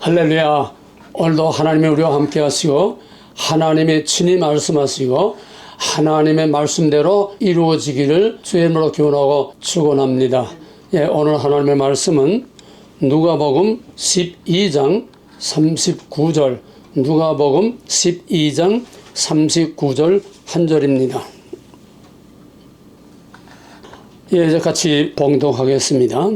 할렐루야. 오늘도 하나님이 우리와 함께 하시고 하나님이 친히 말씀하시고 하나님의 말씀대로 이루어지기를 주의 이름으로 기원하고 축원합니다. 오늘 하나님의 말씀은 누가복음 12장 39절, 누가복음 12장 39절 한 절입니다. 이제 같이 봉독하겠습니다.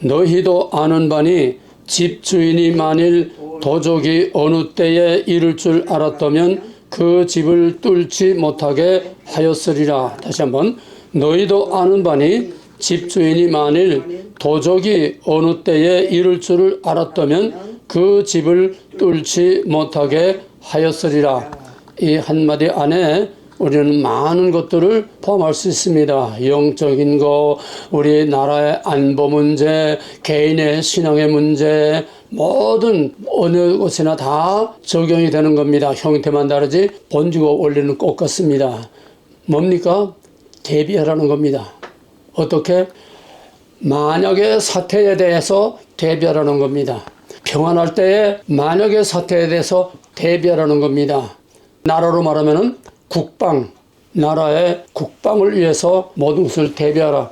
너희도 아는 바니 집주인이 만일 도적이 어느 때에 이를 줄 알았다면 그 집을 뚫지 못하게 하였으리라. 다시 한번. 너희도 아는 바니 집주인이 만일 도적이 어느 때에 이를 줄을 알았다면 그 집을 뚫지 못하게 하였으리라. 이 한마디 안에 우리는 많은 것들을 포함할 수 있습니다. 영적인 거, 우리 나라의 안보 문제, 개인의 신앙의 문제, 모든 어느 곳이나 다 적용이 되는 겁니다. 형태만 다르지 본질과 원리는 똑같습니다. 뭡니까? 대비하라는 겁니다. 어떻게? 만약의 사태에 대해서 대비하라는 겁니다. 평안할 때에 만약의 사태에 대해서 대비하라는 겁니다. 나라로 말하면은 국방, 나라의 국방을 위해서 모든 것을 대비하라.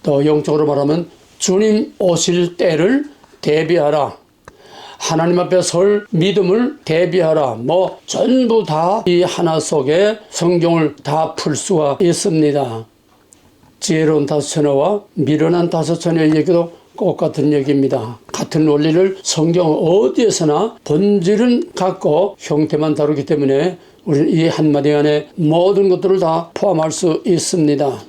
또 영적으로 말하면 주님 오실 때를 대비하라. 하나님 앞에 설 믿음을 대비하라. 전부 다 이 하나 속에 성경을 다 풀 수가 있습니다. 지혜로운 다섯처녀와 미련한 다섯처녀의 얘기도 똑같은 얘기입니다. 같은 원리를 성경 어디에서나 본질은 같고 형태만 다르기 때문에 우리는 이 한마디 안에 모든 것들을 다 포함할 수 있습니다.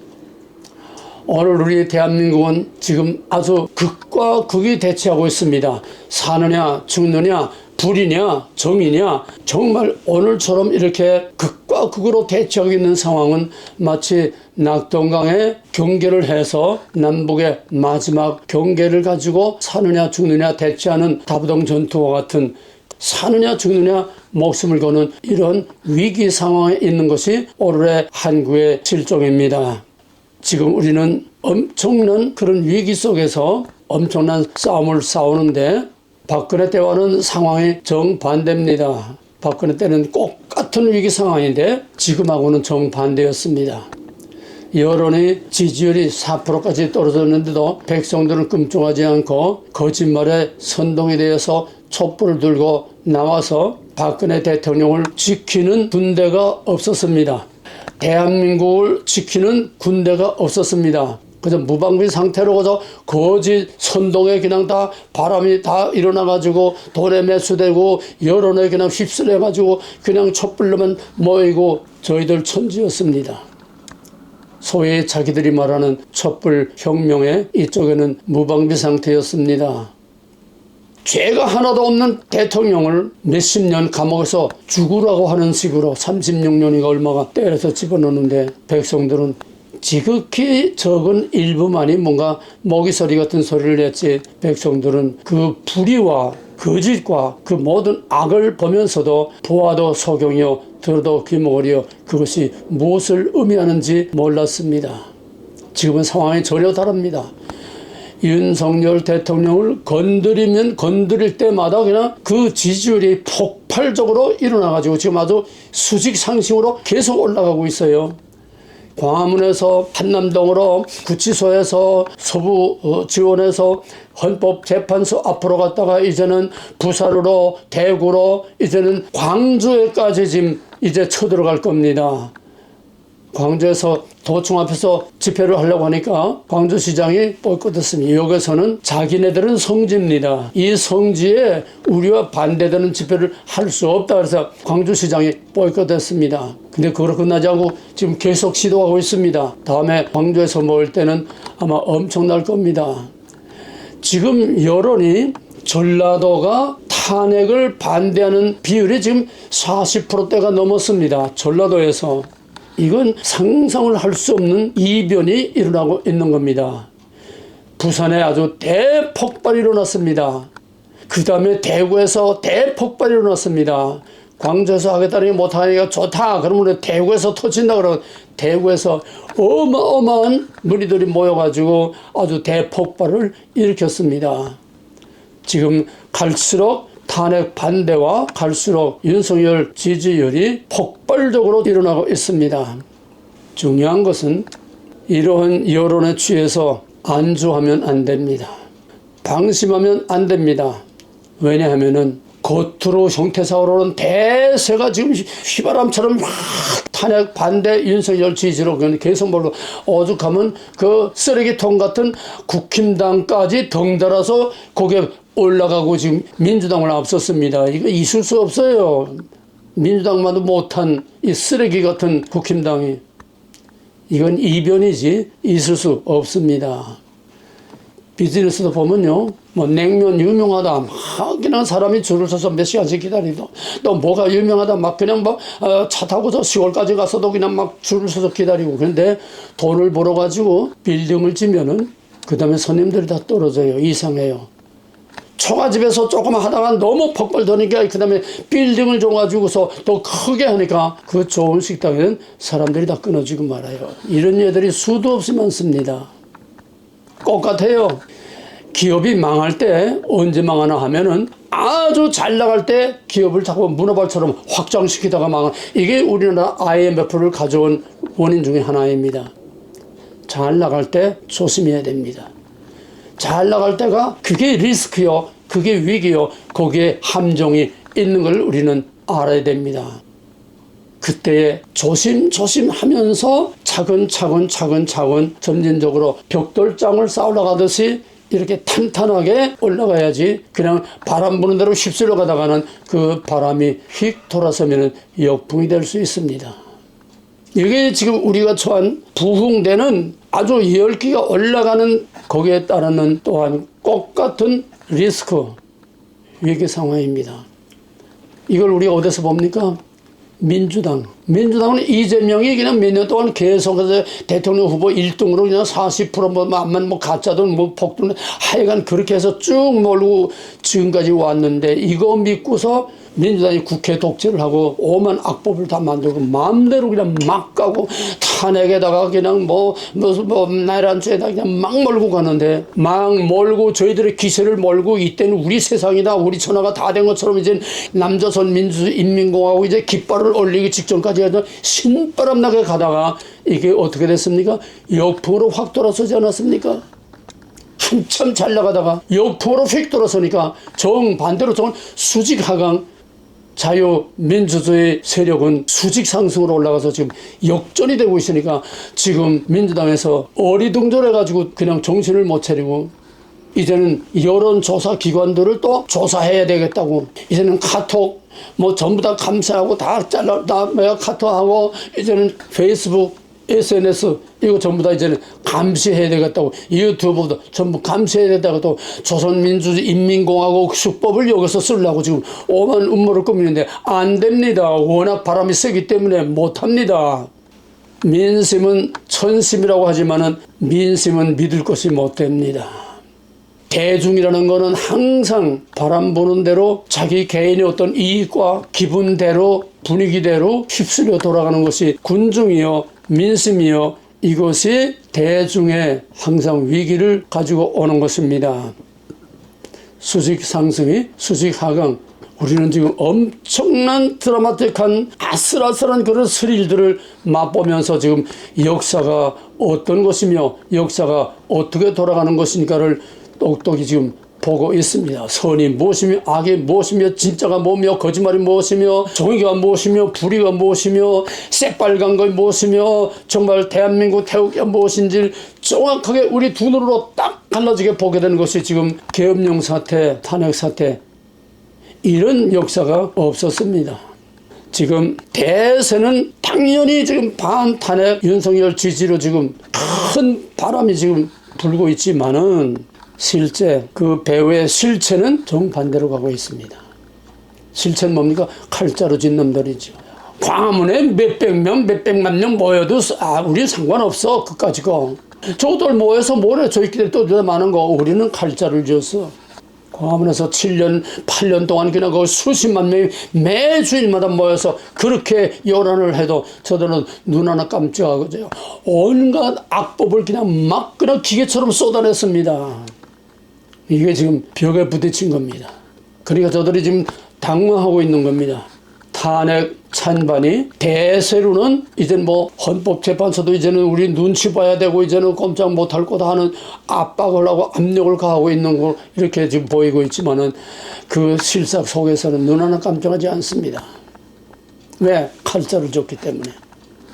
오늘 우리 대한민국은 지금 아주 극과 극이 대치하고 있습니다. 사느냐 죽느냐 불이냐 정이냐, 정말 오늘처럼 이렇게 극과 극으로 대치하고 있는 상황은 마치 낙동강에 경계를 해서 남북의 마지막 경계를 가지고 사느냐 죽느냐 대치하는 다부동 전투와 같은, 사느냐 죽느냐 목숨을 거는 이런 위기 상황에 있는 것이 오늘의 한국의 실정입니다. 지금 우리는 엄청난 그런 위기 속에서 엄청난 싸움을 싸우는데 박근혜 때와는 상황이 정반대입니다. 박근혜 때는 똑같은 위기 상황인데 지금하고는 정반대였습니다. 여론의 지지율이 4%까지 떨어졌는데도 백성들은 끔찍하지 않고 거짓말에 선동에 대해서 촛불을 들고 나와서 박근혜 대통령을 지키는 군대가 없었습니다. 대한민국을 지키는 군대가 없었습니다. 그래서 무방비 상태로 가서 거짓 선동에 그냥 다 바람이 다 일어나가지고 돈에 매수되고 여론에 그냥 휩쓸려가지고 그냥 촛불로만 모이고 저희들 천지였습니다. 소위 자기들이 말하는 촛불 혁명에 이쪽에는 무방비 상태였습니다. 죄가 하나도 없는 대통령을 몇십 년 감옥에서 죽으라고 하는 식으로 36년이가 얼마가 때려서 집어넣는데 백성들은 지극히 적은 일부만이 뭔가 모기소리 같은 소리를 냈지, 백성들은 그 불의와 거짓과 그 모든 악을 보면서도 보아도 소경이요 들어도 귀머거리요 그것이 무엇을 의미하는지 몰랐습니다. 지금은 상황이 전혀 다릅니다. 윤석열 대통령을 건드리면 건드릴 때마다 그냥 그 지지율이 폭발적으로 일어나가지고 지금 아주 수직상승으로 계속 올라가고 있어요. 광화문에서 한남동으로 구치소에서 서부 지원에서 헌법재판소 앞으로 갔다가 이제는 부산으로 대구로 이제는 광주에까지 지금 이제 쳐들어갈 겁니다. 광주에서 도청 앞에서 집회를 하려고 하니까 광주시장이 보이콧했습니다. 여기서는 자기네들은 성지입니다. 이 성지에 우리와 반대되는 집회를 할 수 없다. 그래서 광주시장이 보이콧했습니다. 근데 그걸 끝나지 않고 지금 계속 시도하고 있습니다. 다음에 광주에서 모일 때는 아마 엄청날 겁니다. 지금 여론이 전라도가 탄핵을 반대하는 비율이 지금 40%대가 넘었습니다. 전라도에서. 이건 상상을 할 수 없는 이변이 일어나고 있는 겁니다. 부산에 아주 대폭발이 일어났습니다. 그 다음에 대구에서 대폭발이 일어났습니다. 광주에서 하겠다니 못하니까 좋다. 그러면 대구에서 터진다. 그러고 대구에서 어마어마한 무리들이 모여가지고 아주 대폭발을 일으켰습니다. 지금 갈수록 탄핵 반대와 갈수록 윤석열 지지율이 폭발적으로 일어나고 있습니다. 중요한 것은 이러한 여론에 취해서 안주하면 안 됩니다. 방심하면 안 됩니다. 왜냐하면은 겉으로 형태상으로는 대세가 지금 휘바람처럼 막 탄핵 반대 윤석열 지지로 계속 몰고 오죽하면 그 쓰레기통 같은 국힘당까지 덩달아서 거기에 올라가고 지금 민주당을 앞섰습니다. 이거 있을 수 없어요. 민주당만도 못한 이 쓰레기 같은 국힘당이. 이건 이변이지 있을 수 없습니다. 비즈니스도 보면요, 뭐 냉면 유명하다 막 그냥 사람이 줄을 서서 몇 시간씩 기다리고, 또 뭐가 유명하다 막 그냥 뭐 차 타고 저 시골까지 가서도 그냥 막 줄을 서서 기다리고. 그런데 돈을 벌어 가지고 빌딩을 지면은 그 다음에 손님들이 다 떨어져요. 이상해요. 초가집에서 조금 하다가 너무 폭발되니까 그 다음에 빌딩을 줘가지고서 더 크게 하니까 그 좋은 식당에는 사람들이 다 끊어지고 말아요. 이런 예들이 수도 없이 많습니다. 똑같아요. 기업이 망할 때 언제 망하나 하면은 아주 잘 나갈 때 기업을 자꾸 문어발처럼 확장시키다가 망한, 이게 우리나라 IMF를 가져온 원인 중에 하나입니다. 잘 나갈 때 조심해야 됩니다. 잘 나갈 때가 그게 리스크요, 그게 위기요, 거기에 함정이 있는 걸 우리는 알아야 됩니다. 그때에 조심조심 하면서 차근차근 점진적으로 벽돌장을 쌓아 올라가듯이 이렇게 탄탄하게 올라가야지, 그냥 바람 부는 대로 휩쓸려 가다가는 그 바람이 휙 돌아서면 역풍이 될 수 있습니다. 이게 지금 우리가 처한 부흥되는 아주 열기가 올라가는 거기에 따르는 또한 똑같은 리스크, 위기 상황입니다. 이걸 우리가 어디서 봅니까? 민주당은 이재명이 그냥 몇 년 동안 계속해서 대통령 후보 1등으로 그냥 40% 뭐 가짜든 뭐 폭등, 하여간 그렇게 해서 쭉 몰고 지금까지 왔는데, 이거 믿고서 민주당이 국회 독재를 하고 오만 악법을 다 만들고 마음대로 그냥 막 가고 탄핵에다가 그냥 무슨 나란죄에다 그냥 막 몰고 가는데, 막 몰고 저희들의 기세를 몰고 이때는 우리 세상이다, 우리 천하가 다 된 것처럼 이제 남조선 인민공화국 이제 깃발을 올리기 직전까지 해서 신바람 나게 가다가 이게 어떻게 됐습니까? 역풍으로 확 돌아서지 않았습니까? 한참 잘 나가다가 역풍으로 휙 돌아서니까 정반대로 저건 수직 하강, 자유민주주의 세력은 수직 상승으로 올라가서 지금 역전이 되고 있으니까 지금 민주당에서 어리둥절해가지고 그냥 정신을 못 차리고, 이제는 여론조사 기관들을 또 조사해야 되겠다고, 이제는 카톡 뭐 전부 다 감사하고 다 카톡하고, 이제는 페이스북 SNS 이거 전부 다 이제는 감시해야 되겠다고, 유튜브도 전부 감시해야 된다고, 또 조선민주인민공화국 수법을 여기서 쓰려고 지금 오만 음모를 꾸미는데 안 됩니다. 워낙 바람이 세기 때문에 못합니다. 민심은 천심이라고 하지만은 민심은 믿을 것이 못 됩니다. 대중이라는 거는 항상 바람 부는 대로 자기 개인의 어떤 이익과 기분대로 분위기대로 휩쓸려 돌아가는 것이 군중이요 민심이요, 이것이 대중의 항상 위기를 가지고 오는 것입니다. 수직 상승이 수직 하강, 우리는 지금 엄청난 드라마틱한 아슬아슬한 그런 스릴들을 맛보면서 지금 역사가 어떤 것이며 역사가 어떻게 돌아가는 것인가를 똑똑히 지금 보고 있습니다. 선이 무엇이며 악이 무엇이며 진짜가 뭐며 거짓말이 무엇이며 정의가 무엇이며 불의가 무엇이며 새빨간 것이 무엇이며 정말 대한민국 태국이 무엇인지 정확하게 우리 두 눈으로 딱 갈라지게 보게 되는 것이 지금 계엄령 사태, 탄핵 사태, 이런 역사가 없었습니다. 지금 대세는 당연히 지금 반탄핵 윤석열 지지로 지금 큰 바람이 지금 불고 있지만은 실제 그 배후의 실체는 정반대로 가고 있습니다. 실체는 뭡니까? 칼자루 진 놈들이죠. 광화문에 몇백 명, 몇백만 명 모여도 우리는 상관없어. 그까지고. 저들 모여서 뭐래? 저희끼리 또 많은 거. 우리는 칼자루를 쥐었어. 광화문에서 7년, 8년 동안 그냥 그 수십만 명이 매주일마다 모여서 그렇게 여론을 해도 저들은 눈 하나 깜짝하고요. 온갖 악법을 그냥 막 그냥 기계처럼 쏟아냈습니다. 이게 지금 벽에 부딪힌 겁니다. 그러니까 저들이 지금 당황하고 있는 겁니다. 탄핵 찬반이 대세로는 이제는 뭐 헌법재판소도 이제는 우리 눈치 봐야 되고 이제는 꼼짝 못할 거다 하는 압박을 하고 압력을 가하고 있는 걸 이렇게 지금 보이고 있지만은 그 실상 속에서는 눈 하나 깜짝하지 않습니다. 왜? 칼자를 줬기 때문에.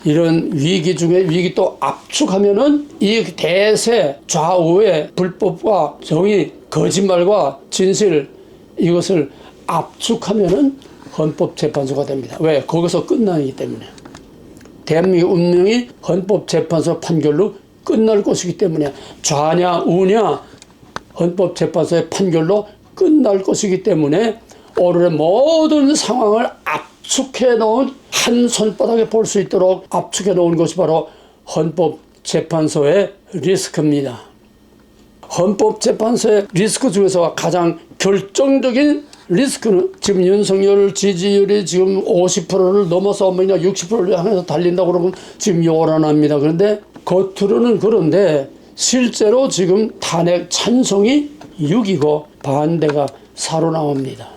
이런 위기 중에 위기 또 압축하면은 이 대세 좌우의 불법과 정의, 거짓말과 진실 이것을 압축하면은 헌법재판소가 됩니다. 왜? 거기서 끝나기 때문에. 대한민국 운명이 헌법재판소 판결로 끝날 것이기 때문에 좌냐 우냐 헌법재판소의 판결로 끝날 것이기 때문에 오늘의 모든 상황을 압축해 놓은 한 손바닥에 볼 수 있도록 압축해 놓은 것이 바로 헌법재판소의 리스크입니다. 헌법재판소의 리스크 중에서 가장 결정적인 리스크는 지금 윤석열 지지율이 지금 50%를 넘어서 뭐냐 60%를 향해서 달린다고 그러면 지금 요란합니다. 그런데 겉으로는 그런데 실제로 지금 탄핵 찬성이 6이고 반대가 4로 나옵니다.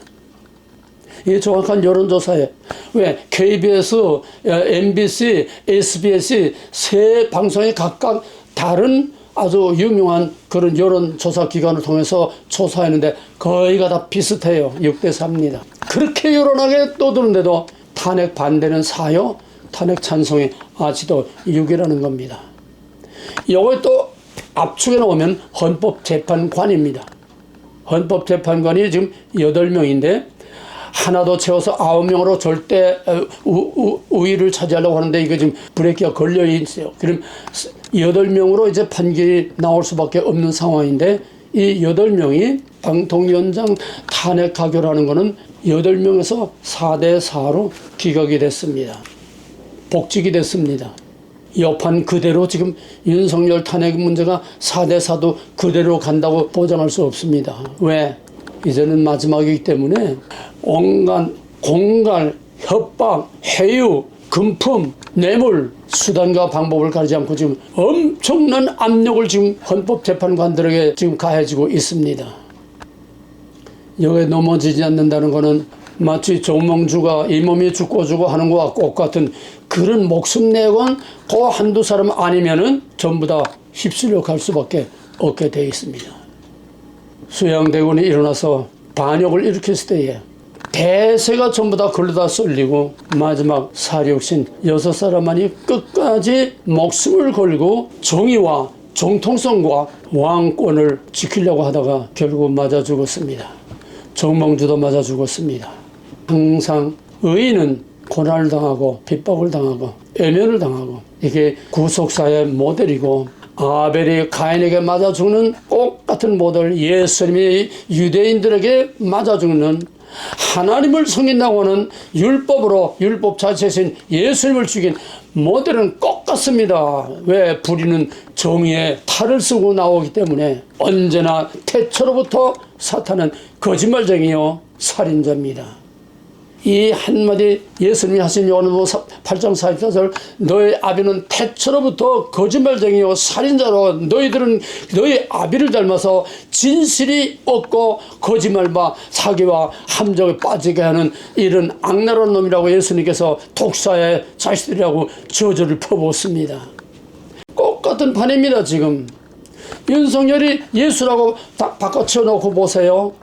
이게 정확한 여론조사에 왜 KBS, MBC, SBS 세 방송이 각각 다른 아주 유명한 그런 여론조사 기관을 통해서 조사했는데 거의가 다 비슷해요. 6대4입니다. 그렇게 여론하게 떠드는데도 탄핵 반대는 4요, 탄핵 찬성이 아직도 6이라는 겁니다. 이걸 또 압축해 놓으면 헌법재판관입니다. 헌법재판관이 지금 8명인데 하나 더 채워서 9명으로 절대 우위를 차지하려고 하는데 이거 지금 브레이크가 걸려 있어요. 그럼 8명으로 이제 판결이 나올 수밖에 없는 상황인데 이 8명이 방통위원장 탄핵 가결하는 거는 8명에서 4대4로 기각이 됐습니다. 복직이 됐습니다. 여판 그대로 지금 윤석열 탄핵 문제가 4대4도 그대로 간다고 보장할 수 없습니다. 왜? 이제는 마지막이기 때문에 온갖 공갈, 협박, 해유, 금품, 뇌물, 수단과 방법을 가리지 않고 지금 엄청난 압력을 지금 헌법재판관들에게 지금 가해지고 있습니다. 여기에 넘어지지 않는다는 것은 마치 정몽주가 이 몸이 죽고 주고 하는 것과 똑같은 그런 목숨 내건 그 한두 사람 아니면은 전부 다 휩쓸려 갈 수밖에 없게 되어 있습니다. 수양대군이 일어나서 반역을 일으켰을 때에 대세가 전부 다 걸러다 쏠리고 마지막 사력신 6사람만이 끝까지 목숨을 걸고 정의와 정통성과 왕권을 지키려고 하다가 결국 맞아 죽었습니다. 정몽주도 맞아 죽었습니다. 항상 의인은 고난을 당하고 핍박을 당하고 애면을 당하고 이게 구속사의 모델이고 아벨이 가인에게 맞아 죽는 똑같은 모델 예수님이 유대인들에게 맞아 죽는 하나님을 섬긴다고 하는 율법으로 율법 자체신 예수님을 죽인 모델은 똑같습니다. 왜? 불의는 정의의 탈을 쓰고 나오기 때문에 언제나 태초로부터 사탄은 거짓말쟁이요 살인자입니다. 이 한마디 예수님이 하신 요한복음 8장 44절 너의 아비는 태초로부터 거짓말쟁이요 살인자로 너희들은 너희 아비를 닮아서 진실이 없고 거짓말과 사기와 함정에 빠지게 하는 이런 악랄한 놈이라고 예수님께서 독사의 자식들이라고 저주를 퍼붓습니다. 똑같은 판입니다. 지금 윤석열이 예수라고 바꿔치워놓고 보세요.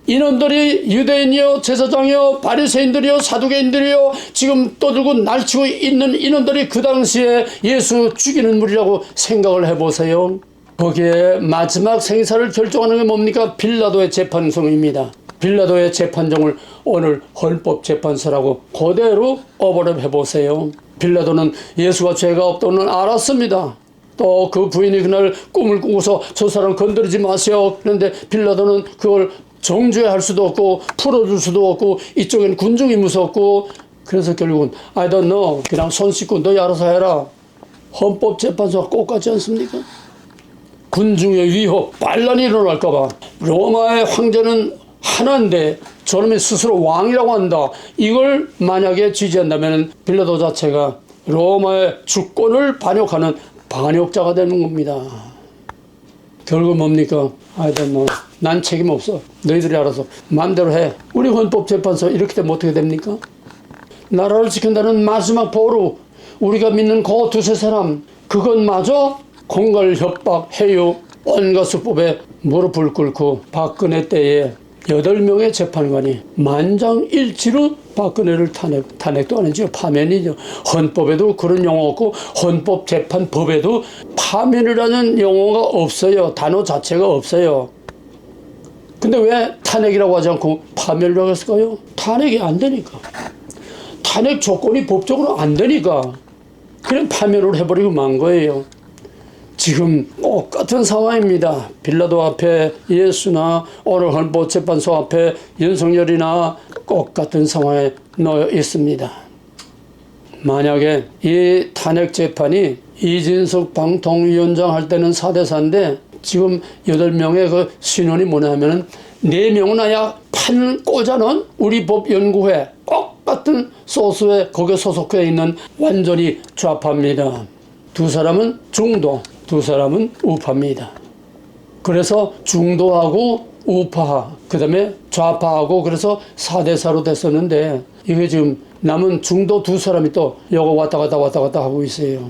이놈들이 유대인이요 제사장이요 바리새인들이요 사두개인들이요 지금 떠들고 날치고 있는 이놈들이 그 당시에 예수 죽이는 무리라고 생각을 해보세요. 거기에 마지막 생사를 결정하는 게 뭡니까? 빌라도의 재판정입니다. 빌라도의 재판정을 오늘 헌법재판소라고 그대로 오버랩 해보세요. 빌라도는 예수가 죄가 없다는 알았습니다. 또 그 부인이 그날 꿈을 꾸고서 저 사람 건드리지 마세요. 그런데 빌라도는 그걸 정죄할 수도 없고 풀어줄 수도 없고 이쪽에는 군중이 무섭고 그래서 결국은 I don't know 그냥 손 씻고 너희 알아서 해라. 헌법재판소가 꼭 같지 않습니까? 군중의 위협 반란이 일어날까 봐 로마의 황제는 하나인데 저놈이 스스로 왕이라고 한다. 이걸 만약에 지지한다면 빌라도 자체가 로마의 주권을 반역하는 반역자가 되는 겁니다. 결국 뭡니까? 하여튼 난 책임 없어. 너희들이 알아서 마음대로 해. 우리 헌법재판소 이렇게 되면 어떻게 됩니까? 나라를 지킨다는 마지막 보루, 우리가 믿는 그 두세 사람, 그것마저 공갈 협박, 해유, 온갖 수법에 무릎을 꿇고 박근혜 때에 8명의 재판관이 만장일치로 박근혜를 탄핵도 아니죠. 파면이죠. 헌법에도 그런 용어 없고 헌법재판법에도 파면이라는 용어가 없어요. 단어 자체가 없어요. 근데 왜 탄핵이라고 하지 않고 파면이라고 했을까요? 탄핵이 안 되니까. 탄핵 조건이 법적으로 안 되니까 그냥 파면을 해버리고 만 거예요. 지금 똑같은 상황입니다. 빌라도 앞에 예수나 오늘 헌법재판소 앞에 윤석열이나 똑같은 상황에 놓여 있습니다. 만약에 이 탄핵 재판이 이진석 방통위원장 할 때는 4대4인데 지금 8명의 그 신원이 뭐냐면은 4명은 아야 판 꽂아놓은 우리 법연구회 똑같은 소수에 거기에 소속해 있는 완전히 좌파입니다. 2사람은 중도, 2사람은 우파입니다. 그래서 중도하고 우파, 그 다음에 좌파하고 그래서 4대4로 됐었는데 이게 지금 남은 중도 2사람이 또 요거 왔다 갔다 하고 있어요.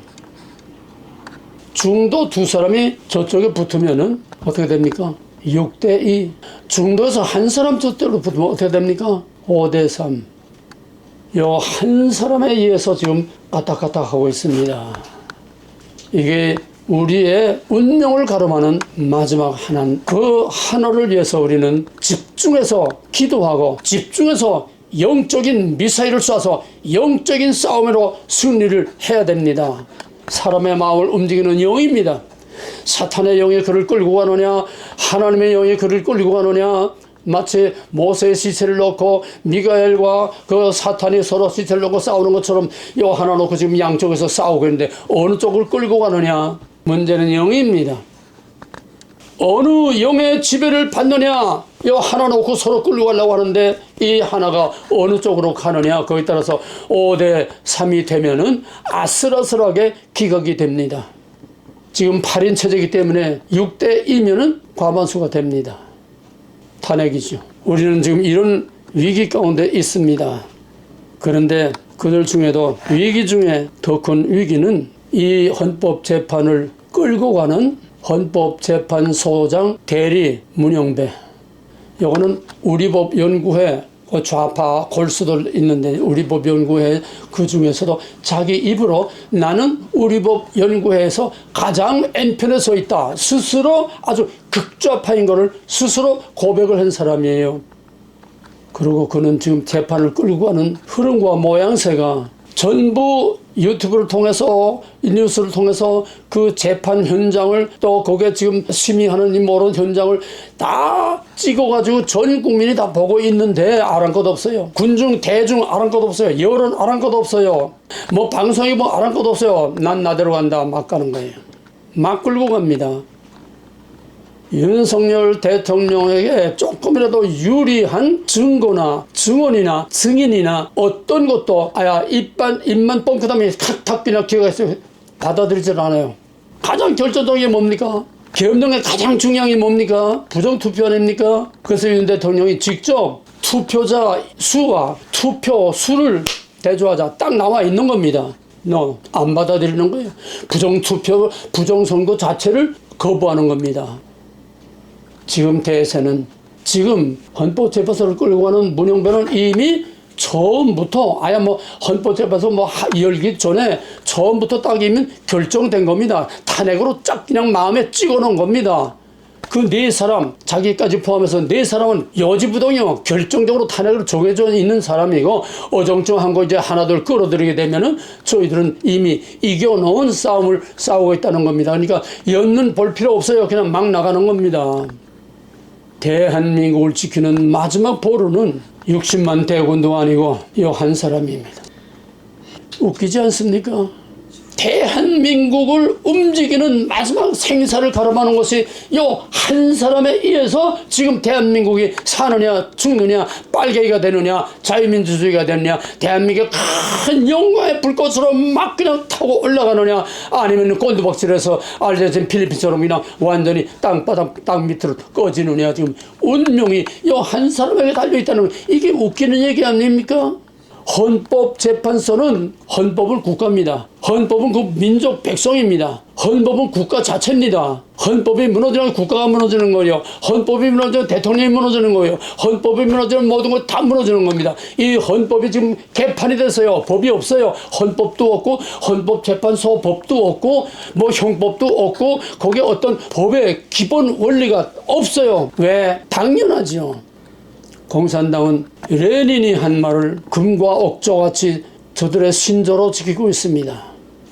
중도 2사람이 저쪽에 붙으면은 어떻게 됩니까? 6대2. 중도에서 한 사람 저쪽으로 붙으면 어떻게 됩니까? 5대3. 요 한 사람에 의해서 지금 까딱까딱하고 있습니다. 이게 우리의 운명을 가름하는 마지막 하나는 그 하나를 위해서 우리는 집중해서 기도하고 집중해서 영적인 미사일을 쏴서 영적인 싸움으로 승리를 해야 됩니다. 사람의 마음을 움직이는 영입니다. 사탄의 영이 그를 끌고 가느냐 하나님의 영이 그를 끌고 가느냐 마치 모세의 시체를 놓고 미가엘과 그 사탄이 서로 시체를 놓고 싸우는 것처럼 요 하나 놓고 지금 양쪽에서 싸우고 있는데 어느 쪽을 끌고 가느냐. 문제는 영입니다. 어느 영의 지배를 받느냐. 요 하나 놓고 서로 끌고 가려고 하는데 이 하나가 어느 쪽으로 가느냐. 거기에 따라서 5대3이 되면은 아슬아슬하게 기각이 됩니다. 지금 8인 체제이기 때문에 6대2면은 과반수가 됩니다. 탄핵이죠. 우리는 지금 이런 위기 가운데 있습니다. 그런데 그들 중에도 위기 중에 더 큰 위기는 이 헌법재판을 끌고 가는 헌법재판소장 대리 문영배. 이거는 우리법연구회 좌파 골수들 있는데 우리법연구회 그 중에서도 자기 입으로 나는 우리법연구회에서 가장 N편에 서 있다. 스스로 아주 극좌파인 것을 스스로 고백을 한 사람이에요. 그리고 그는 지금 재판을 끌고 가는 흐름과 모양새가 전부 유튜브를 통해서 뉴스를 통해서 그 재판 현장을 또 거기에 지금 심의하는 이 모든 현장을 다 찍어가지고 전 국민이 다 보고 있는데 아랑곳 없어요. 군중 대중 아랑곳 없어요. 여론 아랑곳 없어요. 뭐 방송이 뭐 아랑곳 없어요. 난 나대로 간다 막 가는 거예요. 막 끌고 갑니다. 윤석열 대통령에게 조금이라도 유리한 증거나 증언이나 증인이나 어떤 것도 입만 뻥끗하면 탁탁 그냥 기각해서 받아들이질 않아요. 가장 결정적인 게 뭡니까? 계엄령의 가장 중요한 게 뭡니까? 부정투표 아닙니까? 그래서 윤 대통령이 직접 투표자 수와 투표 수를 대조하자 딱 나와 있는 겁니다. 안 받아들이는 거예요. 부정투표, 부정선거 자체를 거부하는 겁니다. 지금 대세는 지금 헌법재판소를 끌고 가는 문영배는 이미 처음부터 헌법재판소 열기 전에 처음부터 딱 이미 결정된 겁니다. 탄핵으로 쫙 그냥 마음에 찍어놓은 겁니다. 그 4사람 자기까지 포함해서 4사람은 여지부동이요. 결정적으로 탄핵을 정해져 있는 사람이고 어정쩡한 거 이제 하나둘 끌어들이게 되면은 저희들은 이미 이겨놓은 싸움을 싸우고 있다는 겁니다. 그러니까 연는 볼 필요 없어요. 그냥 막 나가는 겁니다. 대한민국을 지키는 마지막 보루는 60만 대군도 아니고 이 한 사람입니다. 웃기지 않습니까? 대한민국을 움직이는 마지막 생사를 가름하는 것이 요 한 사람에 의해서 지금 대한민국이 사느냐 죽느냐 빨갱이가 되느냐 자유민주주의가 되느냐 대한민국의 큰 영광의 불꽃으로 막 그냥 타고 올라가느냐 아니면 꼰두박질해서 알제진 필리핀처럼 그냥 완전히 땅바닥 땅 밑으로 꺼지느냐 지금 운명이 요 한 사람에게 달려있다는 이게 웃기는 얘기 아닙니까? 헌법재판소는 헌법은 국가입니다. 헌법은 그 민족 백성입니다. 헌법은 국가 자체입니다. 헌법이 무너지면 국가가 무너지는 거예요. 헌법이 무너지면 대통령이 무너지는 거예요. 헌법이 무너지면 모든 것 다 무너지는 겁니다. 이 헌법이 지금 개판이 됐어요. 법이 없어요. 헌법도 없고 헌법재판소 법도 없고 뭐 형법도 없고 거기에 어떤 법의 기본 원리가 없어요. 왜? 당연하죠. 공산당은 레닌이 한 말을 금과 억조같이 저들의 신조로 지키고 있습니다.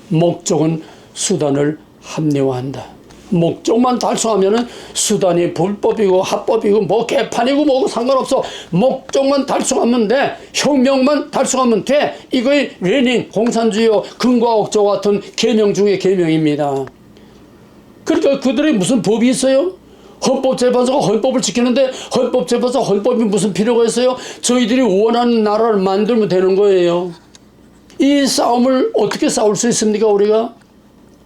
목적은 수단을 합리화한다. 목적만 달성하면 수단이 불법이고 합법이고 뭐 개판이고 뭐고 상관없어. 목적만 달성하면 돼. 혁명만 달성하면 돼. 이거의 레닌 공산주의와 금과 억조 같은 계명 중의 계명입니다. 그러니까 그들이 무슨 법이 있어요? 헌법재판소가 헌법을 지키는데 헌법재판소 헌법이 무슨 필요가 있어요? 저희들이 원하는 나라를 만들면 되는 거예요. 이 싸움을 어떻게 싸울 수 있습니까 우리가?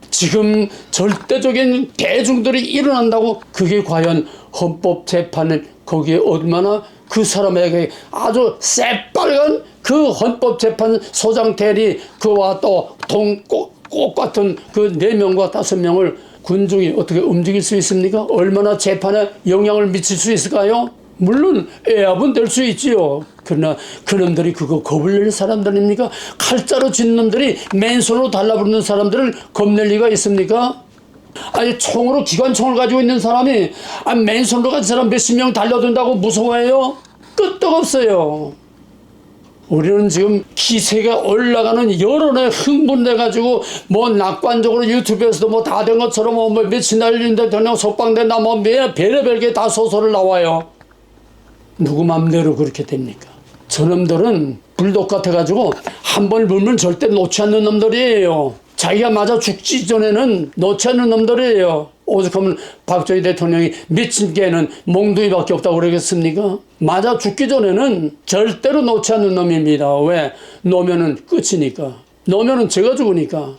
지금 절대적인 대중들이 일어난다고 그게 과연 헌법재판은 거기에 얼마나 그 사람에게 아주 새빨간 그 헌법재판소장 대리 그와 또 꽃 같은 그 4명과 5명을 군중이 어떻게 움직일 수 있습니까? 얼마나 재판에 영향을 미칠 수 있을까요? 물론 애압은 될 수 있지요. 그러나 그놈들이 그거 겁을 낼 사람들입니까? 칼자루 쥔 놈들이 맨손으로 달라붙는 사람들을 겁낼 리가 있습니까? 아니 총으로 기관총을 가지고 있는 사람이 맨손으로 가진 사람 몇십 명 달려든다고 무서워해요? 끄떡없어요. 우리는 지금 기세가 올라가는 여론에 흥분돼가지고 뭐 낙관적으로 유튜브에서도 뭐 다 된 것처럼 뭐 며칠 날리는데 그냥 속방된다 뭐 별의별 게 다 소설을 나와요. 누구 맘대로 그렇게 됩니까? 저놈들은 불독 같아가지고 한 번 물면 절대 놓지 않는 놈들이에요. 자기가 맞아 죽지 전에는 놓지 않는 놈들이에요. 오죽하면 박정희 대통령이 미친 개는 몽둥이밖에 없다고 그러겠습니까? 맞아 죽기 전에는 절대로 놓지 않는 놈입니다. 왜? 놓으면은 끝이니까. 놓으면은 제가 죽으니까.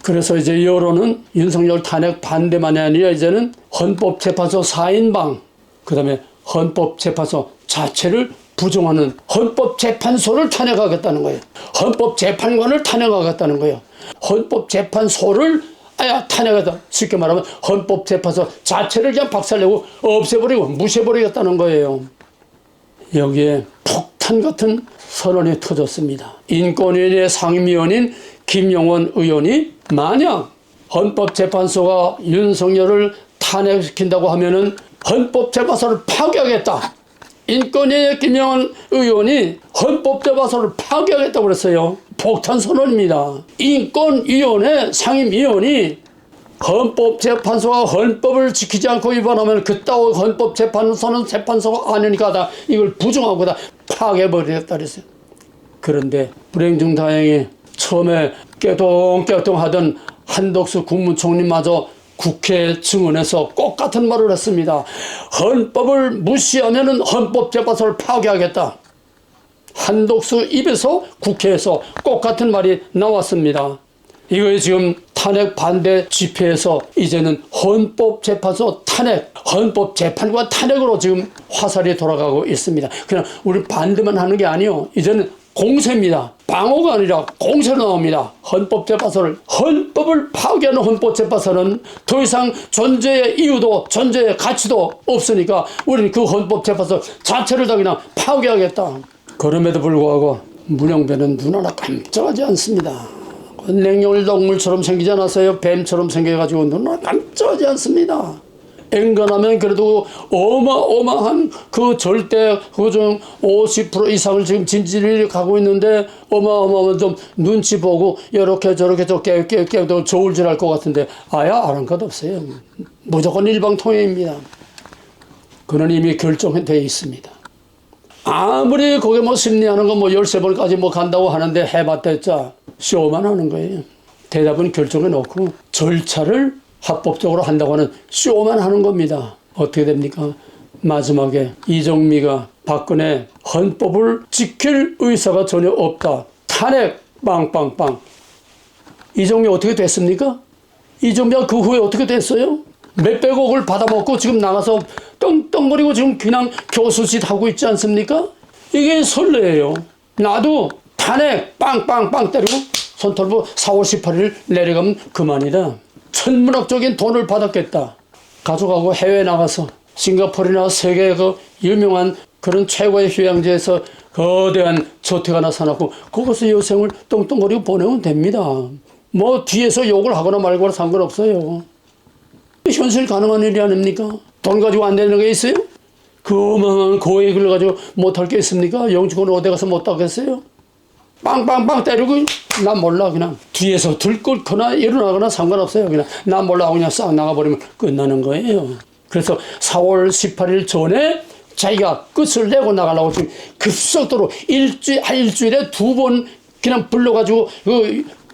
그래서 이제 여론은 윤석열 탄핵 반대만이 아니라 이제는 헌법재판소 4인방, 그 다음에 헌법재판소 자체를 부정하는 헌법재판소를 탄핵하겠다는 거예요. 헌법재판관을 탄핵하겠다는 거예요. 헌법재판소를 탄핵하다. 쉽게 말하면 헌법재판소 자체를 그냥 박살내고 없애버리고 무시해버리겠다는 거예요. 여기에 폭탄 같은 선언이 터졌습니다. 인권위원회 상임위원인 김영원 의원이 만약 헌법재판소가 윤석열을 탄핵시킨다고 하면은 헌법재판소를 파괴하겠다. 인권위의 김영원 의원이 헌법재판소를 파괴하겠다고 그랬어요. 폭탄 선언입니다. 인권위원회 상임위원이 헌법재판소가 헌법을 지키지 않고 위반하면 그따위 헌법재판소는 재판소가 아니니까 다 이걸 부정하고 다 파괴해버리겠다 그랬어요. 그런데 불행중다행히 처음에 깨동깨동하던 한덕수 국무총리마저 국회 증언에서 꼭 같은 말을 했습니다. 헌법을 무시하면 헌법재판소를 파괴하겠다. 한덕수 입에서 국회에서 꼭 같은 말이 나왔습니다. 이거 지금 탄핵 반대 집회에서 이제는 헌법재판소 탄핵, 헌법재판관 탄핵으로 지금 화살이 돌아가고 있습니다. 그냥 우리 반대만 하는 게 아니요. 이제는 공세입니다. 방어가 아니라 공세로 나옵니다. 헌법재판소를, 헌법을 파괴하는 헌법재판소는 더 이상 존재의 이유도 존재의 가치도 없으니까 우리는 그 헌법재판소 자체를 다 그냥 파괴하겠다. 그럼에도 불구하고 문영배는 눈 하나 깜짝하지 않습니다. 냉혈 동물처럼 생기지 않았어요? 뱀처럼 생겨가지고 눈 하나 깜짝하지 않습니다. 앵간하면 그래도 어마어마한 그 절대 그중 50% 이상을 지금 진실이 가고 있는데 어마어마한 좀 눈치 보고 이렇게 저렇게 또 깨도 저울질 할 것 같은데 아는 것 없어요. 무조건 일방통행입니다. 그는 이미 결정되어 있습니다. 아무리 거기 뭐 심리하는 거 뭐 13번까지 뭐 간다고 하는데 해봤댔자 쇼만 하는 거예요. 대답은 결정해 놓고 절차를 합법적으로 한다고 하는 쇼만 하는 겁니다. 어떻게 됩니까? 마지막에 이정미가 박근혜 헌법을 지킬 의사가 전혀 없다. 탄핵 빵빵빵. 이정미 어떻게 됐습니까? 이정미가 그 후에 어떻게 됐어요? 몇백억을 받아먹고 지금 나가서 떵떵거리고 지금 그냥 교수짓 하고 있지 않습니까? 이게 선례예요. 나도 탄핵 빵빵빵 때리고 손털고 4월 18일 내려가면 그만이다. 천문학적인 돈을 받았겠다. 가져가고 해외에 나가서 싱가포르나 세계의 그 유명한 그런 최고의 휴양지에서 거대한 저택 하나 사놓고 거기서 여생을 떵떵거리고 보내면 됩니다. 뭐 뒤에서 욕을 하거나 말거나 상관없어요. 현실 가능한 일이 아닙니까? 돈 가지고 안 되는 게 있어요? 그 어마어마한 고액을 가지고 못할 게 있습니까? 영주권 어디 가서 못 하겠어요? 빵빵빵 때리고 난 몰라 그냥 뒤에서 들끓거나 일어나거나 상관없어요. 그냥 난 몰라 하고 그냥 싹 나가버리면 끝나는 거예요. 그래서 4월 18일 전에 자기가 끝을 내고 나가려고 지금 급속도로 일주일에 2번 그냥 불러가지고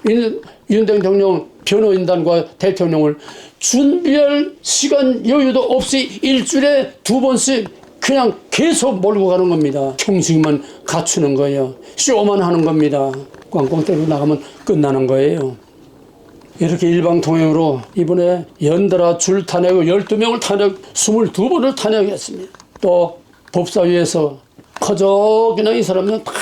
윤 대통령 변호인단과 대통령을 준비할 시간 여유도 없이 일주일에 2번씩 그냥 계속 몰고 가는 겁니다. 형식만 갖추는 거예요. 쇼만 하는 겁니다. 꽝꽝 때리고 나가면 끝나는 거예요. 이렇게 일방통행으로 이번에 연달아 줄 탄핵을 12명을 탄핵, 22번을 탄핵했습니다. 또 법사위에서 커져 그냥 이 사람은 다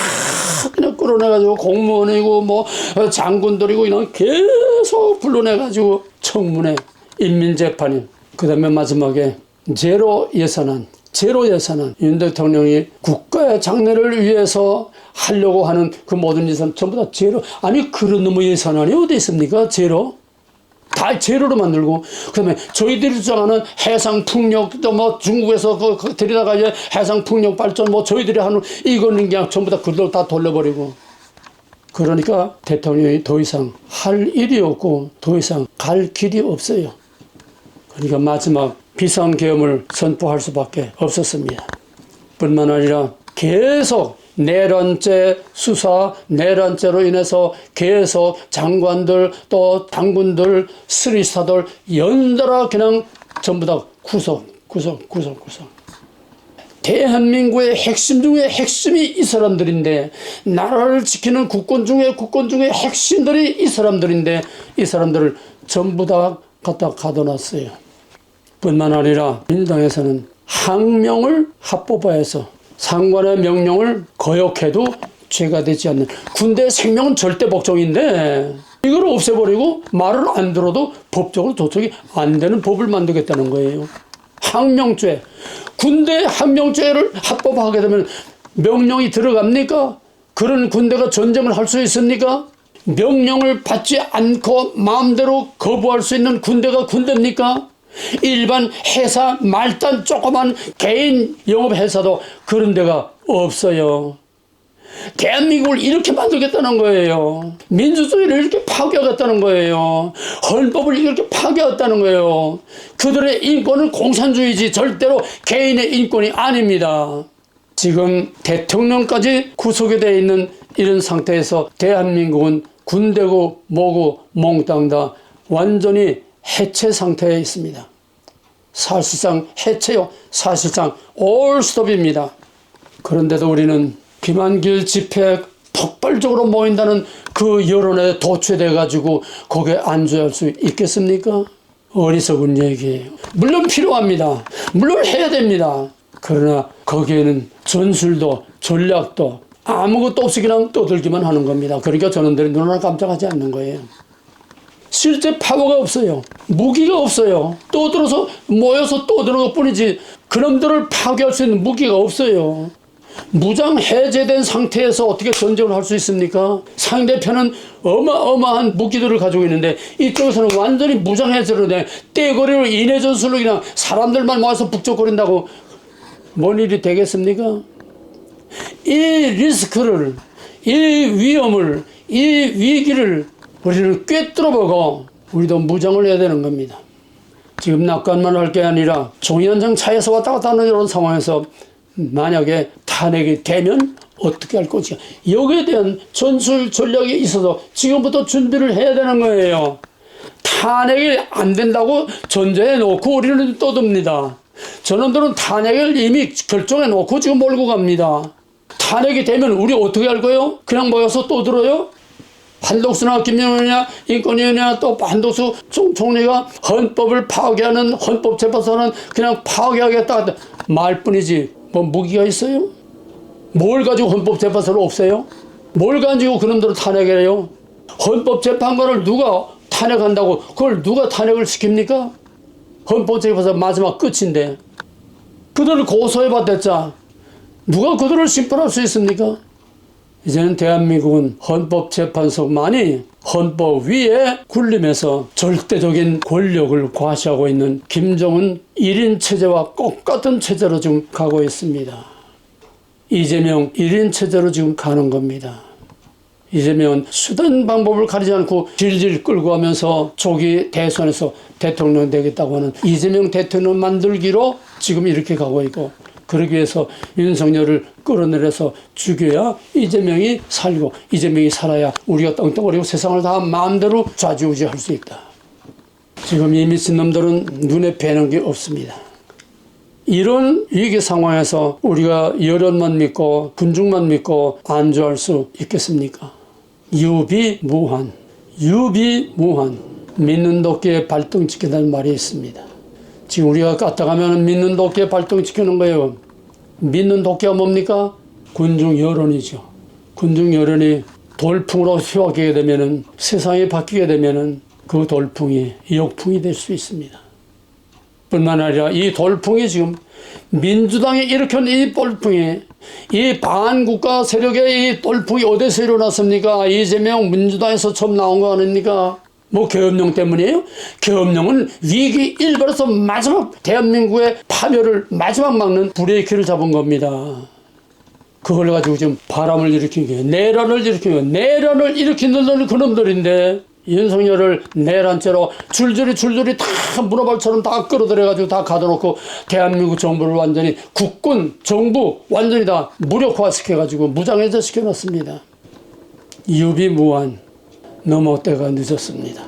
그냥 끌어내가지고 공무원이고 뭐 장군들이고 그냥 계속 불러내가지고 청문회, 인민재판이 그 다음에 마지막에 제로 예산안 윤 대통령이 국가의 장래를 위해서 하려고 하는 그 모든 예산 전부 다 제로. 아니 그런 놈의 예산안이 어디 있습니까? 제로. 다 제로로 만들고 그다음에 저희들이 주장하는 해상풍력 또 뭐 중국에서 그 들여다가 이제 해상풍력 발전 뭐 저희들이 하는 이거는 그냥 전부 다 그대로 다 돌려버리고 그러니까 대통령이 더 이상 할 일이 없고 더 이상 갈 길이 없어요. 그러니까 마지막 비상계엄을 선포할 수밖에 없었습니다. 뿐만 아니라 계속 내란죄 수사, 내란죄로 인해서 계속 장관들 또 당군들, 스리스타들 연달아 그냥 전부 다 구속. 대한민국의 핵심 중에 핵심이 이 사람들인데 나라를 지키는 국권 중에 핵심들이 이 사람들인데 이 사람들을 전부 다 갖다 가둬놨어요. 뿐만 아니라 민주당에서는 항명을 합법화해서 상관의 명령을 거역해도 죄가 되지 않는 군대 생명은 절대 복종인데 이걸 없애버리고 말을 안 들어도 법적으로 도착이 안 되는 법을 만들겠다는 거예요. 항명죄. 군대 항명죄를 합법화하게 되면 명령이 들어갑니까? 그런 군대가 전쟁을 할 수 있습니까? 명령을 받지 않고 마음대로 거부할 수 있는 군대가 군대입니까? 일반 회사 말단 조그만 개인 영업회사도 그런 데가 없어요. 대한민국을 이렇게 만들겠다는 거예요. 민주주의를 이렇게 파괴하겠다는 거예요. 헌법을 이렇게 파괴하겠다는 거예요. 그들의 인권은 공산주의지 절대로 개인의 인권이 아닙니다. 지금 대통령까지 구속이 되어 있는 이런 상태에서 대한민국은 군대고 뭐고 몽땅 다 완전히 해체 상태에 있습니다. 사실상 해체요. 사실상 올스톱입니다. 그런데도 우리는 김한길 집회 폭발적으로 모인다는 그 여론에 도취돼가지고 거기에 안주할 수 있겠습니까? 어리석은 얘기예요. 물론 필요합니다. 물론 해야 됩니다. 그러나 거기에는 전술도 전략도 아무것도 없이 그냥 떠들기만 하는 겁니다. 그러니까 저놈들이 눈 하나 깜짝하지 않는 거예요. 실제 파워가 없어요. 무기가 없어요. 떠들어서 모여서 떠드는 것뿐이지 그놈들을 파괴할 수 있는 무기가 없어요. 무장 해제된 상태에서 어떻게 전쟁을 할 수 있습니까? 상대편은 어마어마한 무기들을 가지고 있는데 이쪽에서는 완전히 무장 해제로 돼 떼거리로 인해 전술로 그냥 사람들만 모아서 북적거린다고 뭔 일이 되겠습니까? 이 리스크를, 이 위험을, 이 위기를 우리는 꿰뚫어보고 우리도 무장을 해야 되는 겁니다. 지금 낙관만 할 게 아니라 종이한장 차에서 왔다 갔다 하는 이런 상황에서 만약에 탄핵이 되면 어떻게 할 것인가. 여기에 대한 전술 전략이 있어서 지금부터 준비를 해야 되는 거예요. 탄핵이 안 된다고 전제해 놓고 우리는 떠듭니다. 저놈들은 탄핵을 이미 결정해 놓고 지금 몰고 갑니다. 탄핵이 되면 우리 어떻게 할 거예요? 그냥 모여서 또 들어요? 한덕수나 김영현이나 인권위원회나 또 한덕수 총리가 헌법을 파괴하는 헌법재판소는 그냥 파괴하겠다 말뿐이지 뭐 무기가 있어요? 뭘 가지고 헌법재판소를 없애요? 뭘 가지고 그놈들을 탄핵해요? 헌법재판관을 누가 탄핵한다고 그걸 누가 탄핵을 시킵니까? 헌법재판소 마지막 끝인데 그들을 고소해봤댔자 누가 그들을 심판할 수 있습니까? 이제는 대한민국은 헌법재판소만이 헌법 위에 군림해서 절대적인 권력을 과시하고 있는 김정은 1인 체제와 똑같은 체제로 지금 가고 있습니다. 이재명 1인 체제로 지금 가는 겁니다. 이재명은 수단 방법을 가리지 않고 질질 끌고 가면서 조기 대선에서 대통령 되겠다고 하는 이재명 대통령 만들기로 지금 이렇게 가고 있고, 그러기 위해서 윤석열을 끌어내려서 죽여야 이재명이 살고 이재명이 살아야 우리가 떵떵거리고 세상을 다 마음대로 좌지우지할 수 있다. 지금 이 미친놈들은 눈에 뵈는 게 없습니다. 이런 위기 상황에서 우리가 여론만 믿고 군중만 믿고 안주할 수 있겠습니까? 유비무한, 유비무한, 믿는 도끼에 발등지킨다는 말이 있습니다. 지금 우리가 까딱하면 믿는 도끼에 발등지키는 거예요. 믿는 도끼가 뭡니까? 군중 여론이죠. 군중 여론이 돌풍으로 휘어지게 되면은, 세상이 바뀌게 되면은 그 돌풍이 역풍이 될 수 있습니다. 뿐만 아니라 이 돌풍이 지금 민주당이 일으킨 이 돌풍이, 이 반국가 세력의 이 돌풍이 어디서 일어났습니까? 이재명 민주당에서 처음 나온 거 아닙니까? 뭐 계엄령 때문이에요? 계엄령은 위기 일발에서 마지막 대한민국의 파멸을 마지막 막는 브레이크를 잡은 겁니다. 그걸 가지고 지금 바람을 일으킨 게, 내란을 일으킨 게, 내란을 일으키는 그놈들인데 윤석열을 내란죄로 줄줄이 다 문어발처럼 다 끌어들여가지고 다 가둬놓고 대한민국 정부를 완전히 국군, 정부 완전히 다 무력화시켜가지고 무장해제 시켜놨습니다. 유비무한, 너무 때가 늦었습니다.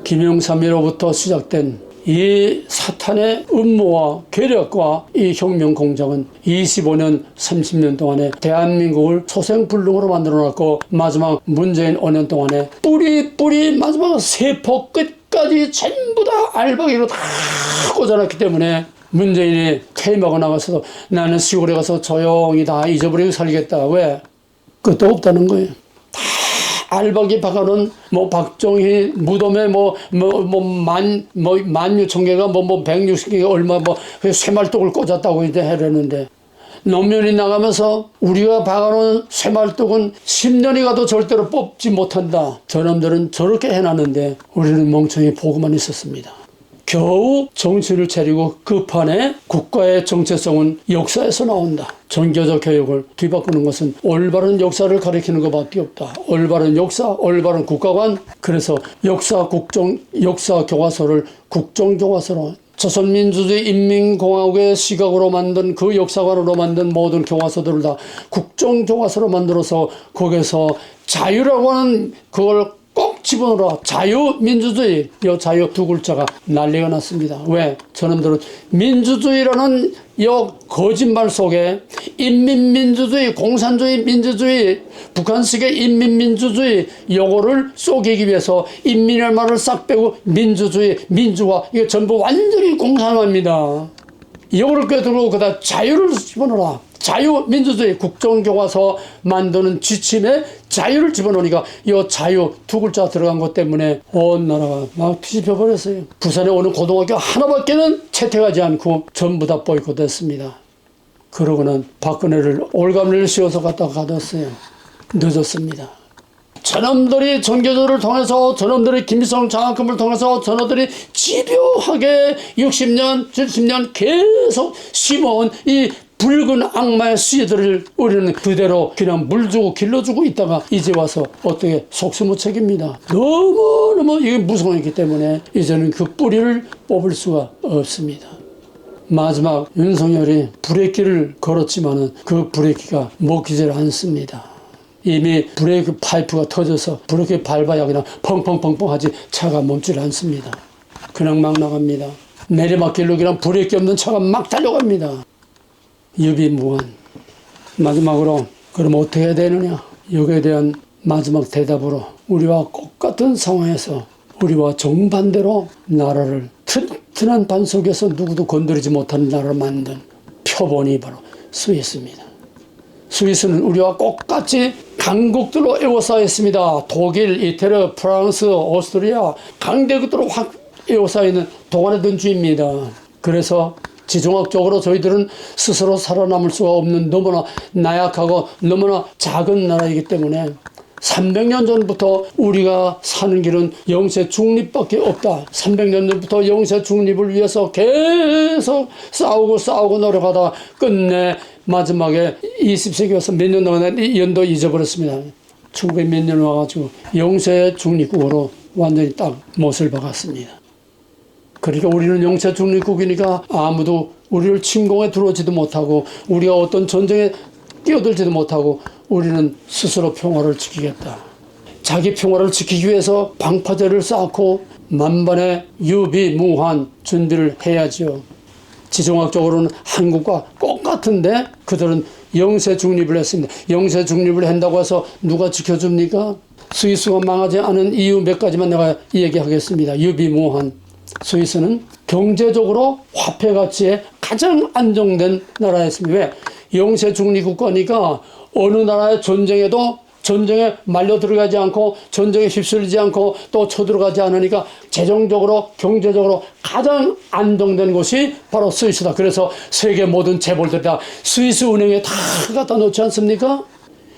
김영삼이로부터 시작된 이 사탄의 음모와 계략과 이 혁명 공작은 25년, 30년 동안에 대한민국을 소생불능으로 만들어놨고, 마지막 문재인 5년 동안에 뿌리 마지막 세포 끝까지 전부 다 알박이로 다 꽂아놨기 때문에 문재인이 퇴임하고 나가서도 나는 시골에 가서 조용히 다 잊어버리고 살겠다. 왜? 끝도 없다는 거예요. 알박이 박아놓은 뭐 박정희 무덤에 만유천개가 160개가 얼마 쇠말뚝을 꽂았다고 이제 해려는데, 논문이 나가면서 우리가 박아놓은 쇠말뚝은 10년이 가도 절대로 뽑지 못한다. 저놈들은 저렇게 해놨는데 우리는 멍청히 보고만 있었습니다. 겨우 정신을 차리고 그 판에 국가의 정체성은 역사에서 나온다. 종교적 교육을 뒤바꾸는 것은 올바른 역사를 가리키는 것밖에 없다. 올바른 역사, 올바른 국가관. 그래서 역사 교과서를 국정교과서로, 조선민주주의 인민공화국의 시각으로 만든 그 역사관으로 만든 모든 교과서들을 다 국정교과서로 만들어서 거기서 자유라고 하는 그걸 꼭 집어넣어라. 자유민주주의, 이 자유 두 글자가 난리가 났습니다. 왜? 저놈들은 민주주의라는 이 거짓말 속에 인민민주주의, 공산주의, 민주주의, 북한식의 인민민주주의 요거를 속이기 위해서 인민의 말을 싹 빼고 민주주의, 민주화, 이게 전부 완전히 공산화입니다. 이거를 꿰두고 그다 자유를 집어넣어라. 자유민주주의 국정교과서 만드는 지침에 자유를 집어넣으니까 이 자유 두 글자 들어간 것 때문에 온 나라가 막 뒤집혀 버렸어요. 부산에 오는 고등학교 하나밖에는 채택하지 않고 전부 다 보이콧했습니다. 그러고는 박근혜를 올감리를 씌워서 갖다 가뒀어요. 늦었습니다. 저놈들이 전교조를 통해서, 저놈들이 김일성 장학금을 통해서 저놈들이 집요하게 60년, 70년 계속 심어온 이 붉은 악마의 씨들을 우리는 그대로 그냥 물주고 길러주고 있다가 이제 와서 어떻게 속수무책입니다. 너무너무 이게 무서웠기 때문에 이제는 그 뿌리를 뽑을 수가 없습니다. 마지막 윤석열이 브레이크를 걸었지만은 그 브레이크가 먹히질 않습니다. 이미 브레이크 파이프가 터져서 브레이크 밟아야 그냥 펑펑펑펑 하지 차가 멈질 않습니다. 그냥 막 나갑니다. 내리막길로 그냥 브레이크 없는 차가 막 달려갑니다. 유비무한. 마지막으로 그럼 어떻게 해야 되느냐? 여기에 대한 마지막 대답으로 우리와 똑같은 상황에서 우리와 정반대로 나라를 튼튼한 반 속에서 누구도 건드리지 못하는 나라를 만든 표본이 바로 스위스입니다. 스위스는 우리와 똑같이 강국들로 에워싸여 있습니다. 독일, 이태리, 프랑스, 오스트리아 강대국들로 확 에워싸여 있는 동안의 든주입니다. 그래서 지정학적으로 저희들은 스스로 살아남을 수가 없는 너무나 나약하고 너무나 작은 나라이기 때문에 300년 전부터 우리가 사는 길은 영세 중립밖에 없다. 300년 전부터 영세 중립을 위해서 계속 싸우고 노력하다 끝내 마지막에 20세기 와서 몇 년 동안 연도 잊어버렸습니다. 1900 몇 년 와가지고 영세 중립국으로 완전히 딱 못을 박았습니다. 그러니까 우리는 영세 중립국이니까 아무도 우리를 침공에 들어오지도 못하고 우리가 어떤 전쟁에 끼어들지도 못하고 우리는 스스로 평화를 지키겠다. 자기 평화를 지키기 위해서 방파제를 쌓고 만반의 유비무한 준비를 해야지요. 지정학적으로는 한국과 똑같은데 그들은 영세 중립을 했습니다. 영세 중립을 한다고 해서 누가 지켜줍니까? 스위스가 망하지 않은 이유 몇 가지만 내가 얘기하겠습니다. 유비무한. 스위스는 경제적으로 화폐 가치에 가장 안정된 나라였습니다. 왜? 영세 중립국가니까 어느 나라의 전쟁에도 전쟁에 말려 들어가지 않고 전쟁에 휩쓸리지 않고 또 쳐들어가지 않으니까 재정적으로 경제적으로 가장 안정된 곳이 바로 스위스다. 그래서 세계 모든 재벌들이 다 스위스 은행에 다 갖다 놓지 않습니까?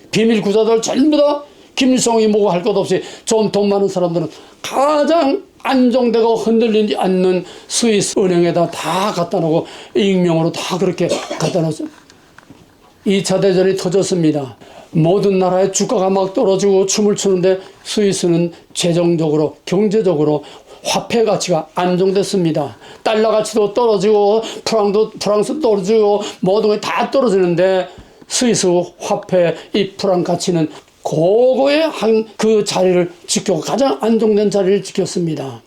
비밀 구자들 전부 다 김일성이 뭐고 할 것 없이 좀 돈 많은 사람들은 가장 안정되고 흔들리지 않는 스위스 은행에다 다 갖다 놓고 익명으로 다 그렇게 갖다 놓았어요. 2차 대전이 터졌습니다. 모든 나라의 주가가 막 떨어지고 춤을 추는데 스위스는 재정적으로 경제적으로 화폐 가치가 안정됐습니다. 달러 가치도 떨어지고 프랑스 떨어지고 모든 게 다 떨어지는데 스위스 화폐 이 프랑 가치는 고고의 한 그 자리를 지켰고 가장 안정된 자리를 지켰습니다.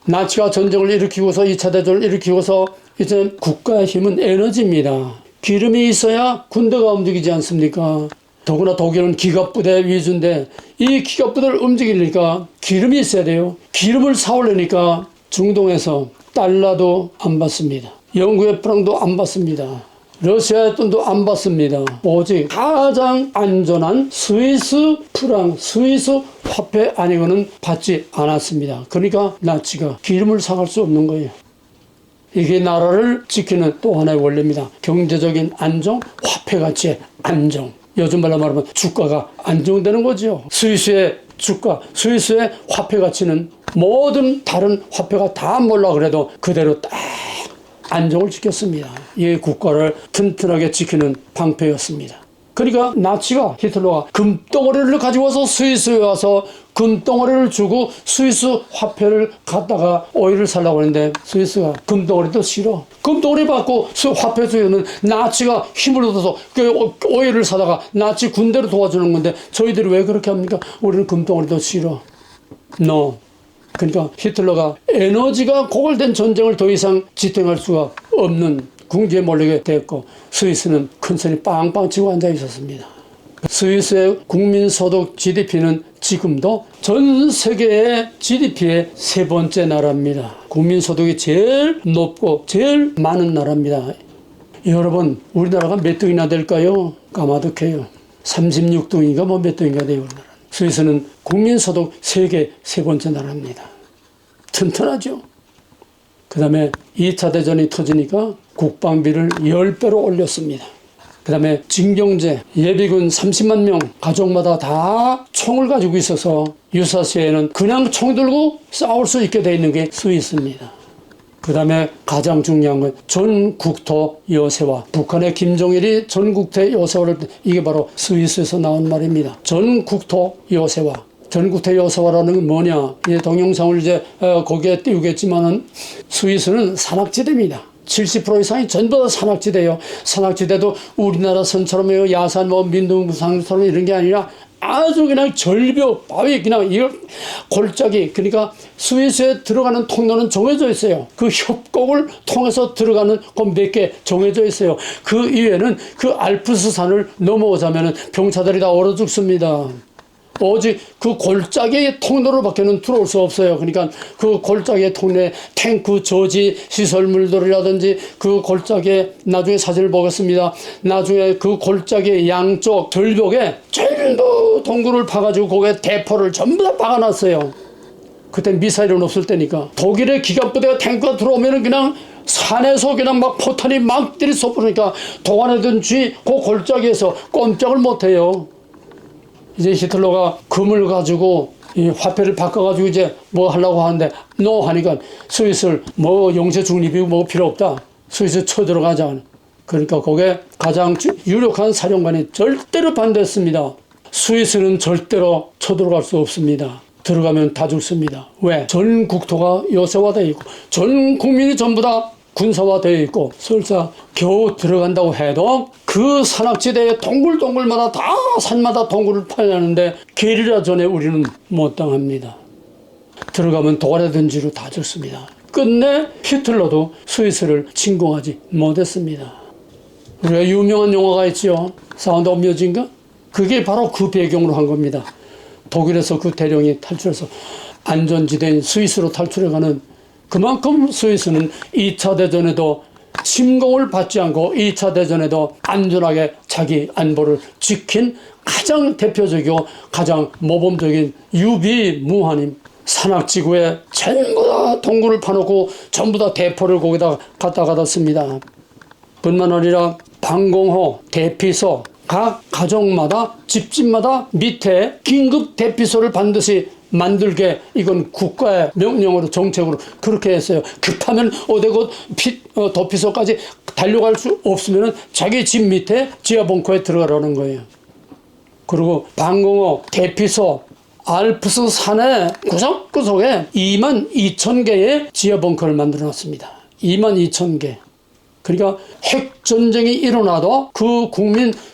나치가 전쟁을 일으키고서 2차 대전을 일으키고서 이제 국가의 힘은 에너지입니다. 기름이 있어야 군대가 움직이지 않습니까? 더구나 독일은 기갑부대 위주인데 이 기갑부대를 움직이려니까 기름이 있어야 돼요. 기름을 사오려니까 중동에서 달러도 안 받습니다. 영국의 프랑도 안 받습니다. 러시아의 돈도 안 받습니다. 오직 가장 안전한 스위스 프랑, 스위스 화폐 아니고는 받지 않았습니다. 그러니까 나치가 기름을 사갈 수 없는 거예요. 이게 나라를 지키는 또 하나의 원리입니다. 경제적인 안정, 화폐 가치의 안정. 요즘 말로 말하면 주가가 안정되는 거죠. 스위스의 주가, 스위스의 화폐 가치는 모든 다른 화폐가 다 몰라 그래도 그대로 딱 안정을 지켰습니다. 이 국가를 튼튼하게 지키는 방패였습니다. 그러니까 나치가 히틀러가 금덩어리를 가지고 와서 스위스에 와서 금덩어리를 주고 스위스 화폐를 갖다가 오일을 살라고 하는데 스위스가 금덩어리도 싫어. 금덩어리 받고 화폐 주면 나치가 힘을 얻어서 그 오일을 사다가 나치 군대를 도와주는 건데 저희들이 왜 그렇게 합니까? 우리는 금덩어리도 싫어. No. 그러니까 히틀러가 에너지가 고갈된 전쟁을 더 이상 지탱할 수가 없는 궁지에 몰리게 됐고 스위스는 큰소리 빵빵 치고 앉아 있었습니다. 스위스의 국민소득 GDP는 지금도 전 세계의 GDP의 세 번째 나라입니다. 국민소득이 제일 높고 제일 많은 나라입니다. 여러분 우리나라가 몇 등이나 될까요? 까마득해요. 36등인가 뭐 몇 등인가 돼요 우리나라. 스위스는 국민소득 세계 세 번째 나라입니다. 튼튼하죠. 그 다음에 2차 대전이 터지니까 국방비를 10배로 올렸습니다. 그 다음에 징병제, 예비군 30만 명 가족마다 다 총을 가지고 있어서 유사시에는 그냥 총 들고 싸울 수 있게 돼 있는 게 스위스입니다. 그 다음에 가장 중요한 건 전국토 여세화. 북한의 김정일이 전국토 여세화를 이게 바로 스위스에서 나온 말입니다. 전국토 여세화. 전국토 여세화라는 건 뭐냐? 이 동영상을 이제 거기에 띄우겠지만은 스위스는 산악지대입니다. 70% 이상이 전부 다 산악지대예요. 산악지대도 우리나라 선처럼 야산 민둥구상처럼 이런 게 아니라 아주 그냥 절벽, 바위, 그냥 이걸 골짜기, 그러니까 스위스에 들어가는 통로는 정해져 있어요. 그 협곡을 통해서 들어가는 그 몇 개 정해져 있어요. 그 이외에는 그 알프스 산을 넘어오자면 병사들이 다 얼어 죽습니다. 오직 그 골짜기의 통로로밖에는 들어올 수 없어요. 그러니까 그 골짜기의 통로에 탱크 저지 시설물들이라든지 그 골짜기에 나중에 사진을 보겠습니다. 나중에 그 골짜기의 양쪽 절벽에 전부 동굴을 파가지고 거기에 대포를 전부 다 박아놨어요. 그때 미사일은 없을 때니까. 독일의 기갑부대가 탱크가 들어오면은 그냥 산에서 그냥 막 포탄이 막 들이쏟으니까 도관하든지 그 골짜기에서 꼼짝을 못해요. 이제 히틀러가 금을 가지고 이 화폐를 바꿔가지고 이제 뭐 하려고 하는데 노 하니까 스위스를 뭐 영세 중립이고 뭐 필요 없다. 스위스 쳐들어가자. 그러니까 거기에 가장 유력한 사령관이 절대로 반대했습니다. 스위스는 절대로 쳐들어갈 수 없습니다. 들어가면 다 죽습니다. 왜? 전 국토가 요새화되어 있고 전 국민이 전부 다 군사화되어 있고 설사 겨우 들어간다고 해도 그 산악지대의 동굴동굴마다 다 산마다 동굴을 파내는데 게리라전에 우리는 못 당합니다. 들어가면 도가래든지로 다 죽습니다. 끝내 히틀러도 스위스를 침공하지 못했습니다. 우리가 유명한 영화가 있지요. 사운드 오브 뮤직인가? 그게 바로 그 배경으로 한 겁니다. 독일에서 그 대령이 탈출해서 안전지대인 스위스로 탈출해가는 그만큼 스위스는 2차 대전에도 침공을 받지 않고 2차 대전에도 안전하게 자기 안보를 지킨 가장 대표적이고 가장 모범적인 유비무환인 산악지구에 전부 다 동굴을 파놓고 전부 다 대포를 거기다 갖다 씁니다. 뿐만 아니라 방공호, 대피소, 각 가정마다 집집마다 밑에 긴급 대피소를 반드시 만들게 이건 국가의 명령으로 정책으로 그렇게 했어요. 급하면 어디고 도피소까지 달려갈 수 없으면 자기 집 밑에 지하 벙커에 들어가라는 거예요. 그리고 방공호, 대피소, 알프스 산의 구석구석에 22,000개의 지하 벙커를 만들어 놨습니다. 22,000개. 그러니까 핵전쟁이 일어나도 그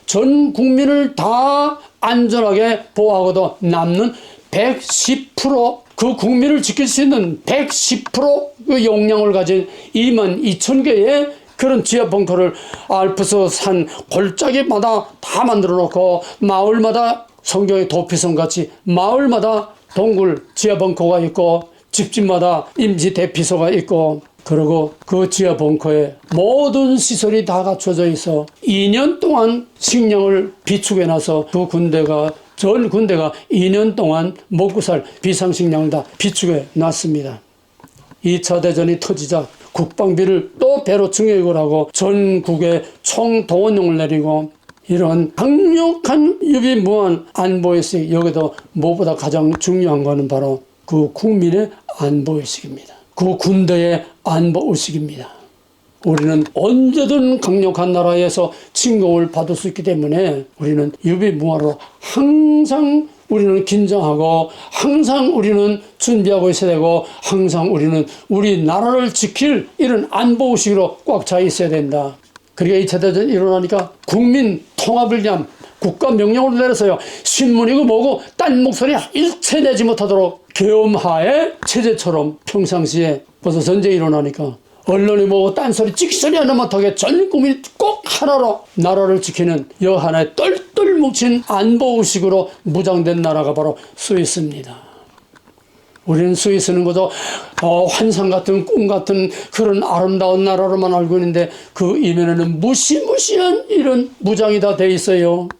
전 국민을 다 안전하게 보호하고도 남는 110% 그 국민을 지킬 수 있는 110% 용량을 가진 22,000개의 그런 지하 벙커를 알프스 산 골짜기마다 다 만들어 놓고 마을마다 성경의 도피성 같이 마을마다 동굴 지하 벙커가 있고 집집마다 임시 대피소가 있고 그리고 그 지하 벙커에 모든 시설이 다 갖춰져 있어 2년 동안 식량을 비축해놔서 그 전 군대가 2년 동안 먹고 살 비상식량을 다 비축해 놨습니다. 2차 대전이 터지자 국방비를 또 배로 증액을 하고 전국에 총동원령을 내리고 이런 강력한 유비무환 안보의식, 여기도 무엇보다 가장 중요한 것은 바로 그 국민의 안보의식입니다. 그 군대의 안보의식입니다. 우리는 언제든 강력한 나라에서 침공을 받을 수 있기 때문에 우리는 유비무환으로 항상 우리는 긴장하고 항상 우리는 준비하고 있어야 되고 항상 우리는 우리 나라를 지킬 이런 안보의식으로 꽉 차 있어야 된다. 그러니까 2차 대전이 일어나니까 국민 통합을 위한 국가 명령을 내려서요. 신문이고 뭐고 딴 목소리 일체 내지 못하도록 계엄하의 체제처럼 평상시에 벌써 전쟁이 일어나니까 언론이 뭐고 딴소리 찍소리 하나 못하게 전 국민이 꼭 하나로 나라를 지키는 여 하나의 똘똘 뭉친 안보의식으로 무장된 나라가 바로 스위스입니다. 우리는 스위스는 그저 환상 같은 꿈 같은 그런 아름다운 나라로만 알고 있는데 그 이면에는 무시무시한 이런 무장이 다 돼 있어요.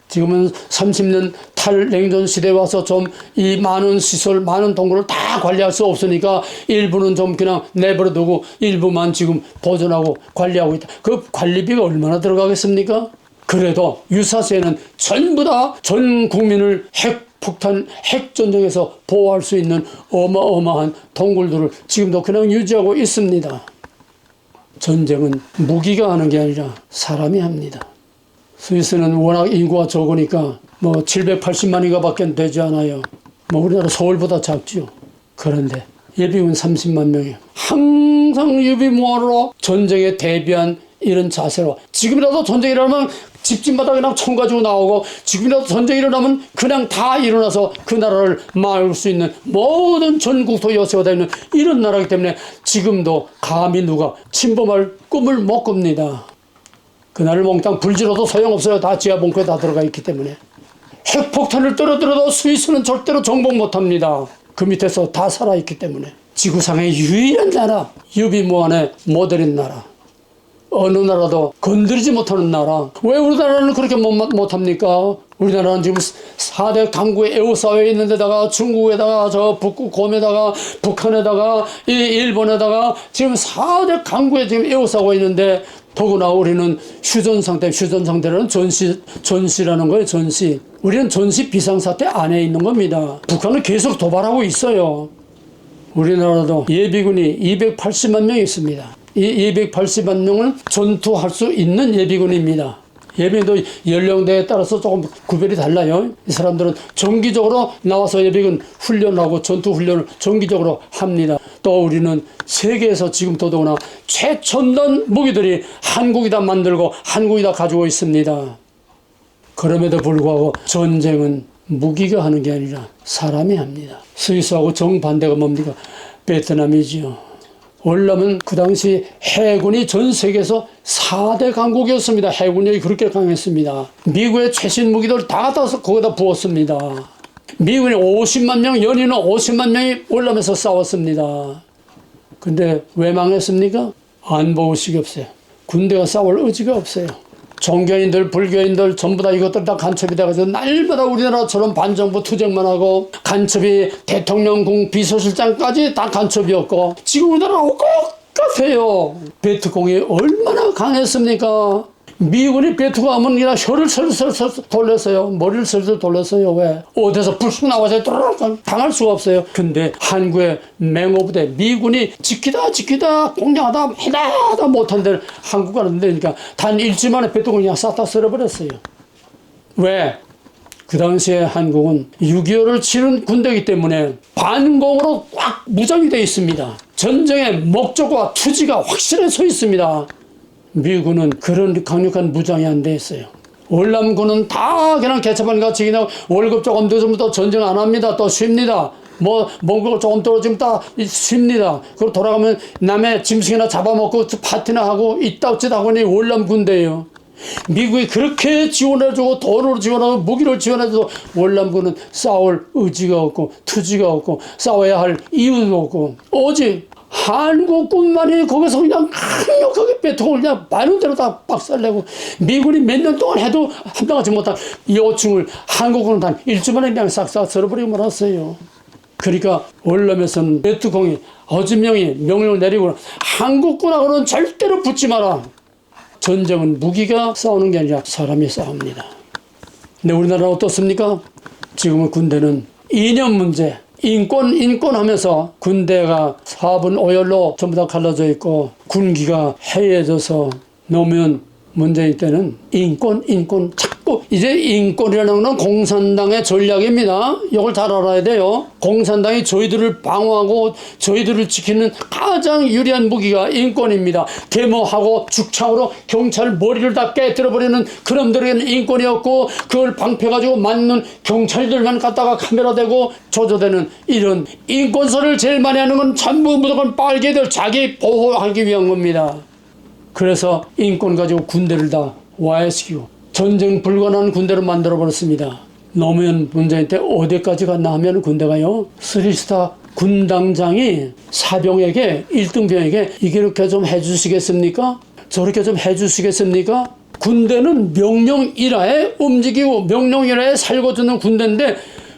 지금은 30년 탈냉전 시대에 와서 좀 이 많은 시설, 많은 동굴을 다 관리할 수 없으니까 일부는 좀 그냥 내버려두고 일부만 지금 보존하고 관리하고 있다. 그 관리비가 얼마나 들어가겠습니까? 그래도 유사시에는 전부 다 전 국민을 핵폭탄, 핵전쟁에서 보호할 수 있는 어마어마한 동굴들을 지금도 그냥 유지하고 있습니다. 전쟁은 무기가 하는 게 아니라 사람이 합니다. 스위스는 워낙 인구가 적으니까 뭐 780만인가 밖에 되지 않아요. 뭐 우리나라 서울보다 작죠. 그런데 예비군 30만 명이에요. 항상 유비무원으로 전쟁에 대비한 이런 자세로, 지금이라도 전쟁이 일어나면 집집마다 그냥 총 가지고 나오고, 지금이라도 전쟁이 일어나면 그냥 다 일어나서 그 나라를 막을 수 있는 모든 전국토 여세가 되는 이런 나라이기 때문에 지금도 감히 누가 침범할 꿈을 못 꿉니다. 그날을 몽땅 불질러도 소용없어요. 다 지하 벙커에 다 들어가 있기 때문에. 핵폭탄을 떨어뜨려도 스위스는 절대로 정복 못합니다. 그 밑에서 다 살아있기 때문에. 지구상의 유일한 나라, 유비무원의 모델인 나라, 어느 나라도 건드리지 못하는 나라. 왜 우리나라는 그렇게 못합니까? 우리나라는 지금 4대 강국에 에워싸여 있는 데다가 중국에다가 저 북극곰에다가 북한에다가 이 일본에다가 지금 4대 강국에 지금 에워싸고 있는데, 더구나 우리는 휴전 상태라는 전시라는 거예요. 전시. 우리는 전시 비상사태 안에 있는 겁니다. 북한은 계속 도발하고 있어요. 우리나라도 예비군이 280만 명이 있습니다. 이 280만 명은 전투할 수 있는 예비군입니다. 예비군도 연령대에 따라서 조금 구별이 달라요. 이 사람들은 정기적으로 나와서 예비군 훈련하고 전투 훈련을 정기적으로 합니다. 또 우리는 세계에서 지금 더더구나 최첨단 무기들이 한국이 다 만들고 한국이 다 가지고 있습니다. 그럼에도 불구하고 전쟁은 무기가 하는 게 아니라 사람이 합니다. 스위스하고 정반대가 뭡니까? 베트남이지요. 월남은 그 당시 해군이 전 세계에서 4대 강국이었습니다. 해군력이 그렇게 강했습니다. 미국의 최신 무기들 다 갖다 서 거기다 부었습니다. 미군이 50만 명, 연인은 50만 명이 월남에서 싸웠습니다. 근데 왜 망했습니까? 안보의식이 없어요. 군대가 싸울 의지가 없어요. 종교인들, 불교인들 전부 다 이것들 다 간첩이 돼가지고 날마다 우리나라처럼 반정부 투쟁만 하고, 간첩이 대통령궁 비서실장까지 다 간첩이었고, 지금 우리나라하고 똑같아요. 베트콩이 얼마나 강했습니까? 미군이 베트콩 하면 그냥 혀를 설설 돌렸어요. 머리를 설설 돌렸어요. 왜? 어디서 불쑥 나와서 당할 수가 없어요. 근데 한국의 맹호부대, 미군이 지키다 공략하다 해다 못한 데를 한국 가는 데니까 단 일주 만에 베트콩을 그냥 싹 다 쓸어버렸어요. 왜? 그 당시에 한국은 6.25를 치른 군대이기 때문에 반공으로 꽉 무장이 되어 있습니다. 전쟁의 목적과 투지가 확실히 서 있습니다. 미군은 그런 강력한 무장이 안 돼 있어요. 월남군은 다 그냥 개차반 같이 그냥 월급 조금 늦으면 전쟁 안 합니다. 또 쉽니다. 몽골 조금 떨어지면 다 쉽니다. 그리고 돌아가면 남의 짐승이나 잡아먹고 파티나 하고 이따위다 하고니 월남군대예요. 미국이 그렇게 지원해주고 돈으로 지원하고 무기를 지원해줘도 월남군은 싸울 의지가 없고 투지가 없고 싸워야 할 이유도 없고, 오직 한국군만이 거기서 그냥 강력하게 베트콩을 그냥 많은 대로 다 박살내고, 미군이 몇 년 동안 해도 함당하지 못한 요충을 한국군은 단 일주 만에 그냥 싹싹 쓸어버리고 말았어요. 그러니까 월남에서는 베트콩이 어진명이 명령을 내리고, 한국군하고는 절대로 붙지 마라. 전쟁은 무기가 싸우는 게 아니라 사람이 싸웁니다. 근데 우리나라는 어떻습니까? 지금은 군대는 이념 문제, 인권 하면서 군대가 4분 5열로 전부 다 갈라져 있고, 군기가 해이해져서 노무현 문재인 때는 인권 자꾸, 이제 인권이라는 건 공산당의 전략입니다. 이걸 잘 알아야 돼요. 공산당이 저희들을 방어하고 저희들을 지키는 가장 유리한 무기가 인권입니다. 데모하고 죽창으로 경찰 머리를 다 깨뜨려버리는 그놈들에게는 인권이었고, 그걸 방패가지고 맞는 경찰들만 갖다가 카메라 대고 조져대는 이런 인권설을 제일 많이 하는 건 전부 무조건 빨개들 자기 보호하기 위한 겁니다. 그래서 인권 가지고 군대를 다 와해시키고 전쟁 불가능한 군대를 만들어버렸습니다. 노무현 문재인 때 어디까지 갔나 하면 군대가요, 3스타 군당장이 사병에게, 1등병에게 이렇게 좀 해주시겠습니까? 저렇게 좀 해주시겠습니까? 군대는 명령일하에 움직이고 명령일하에 살고 듣는 군대인데,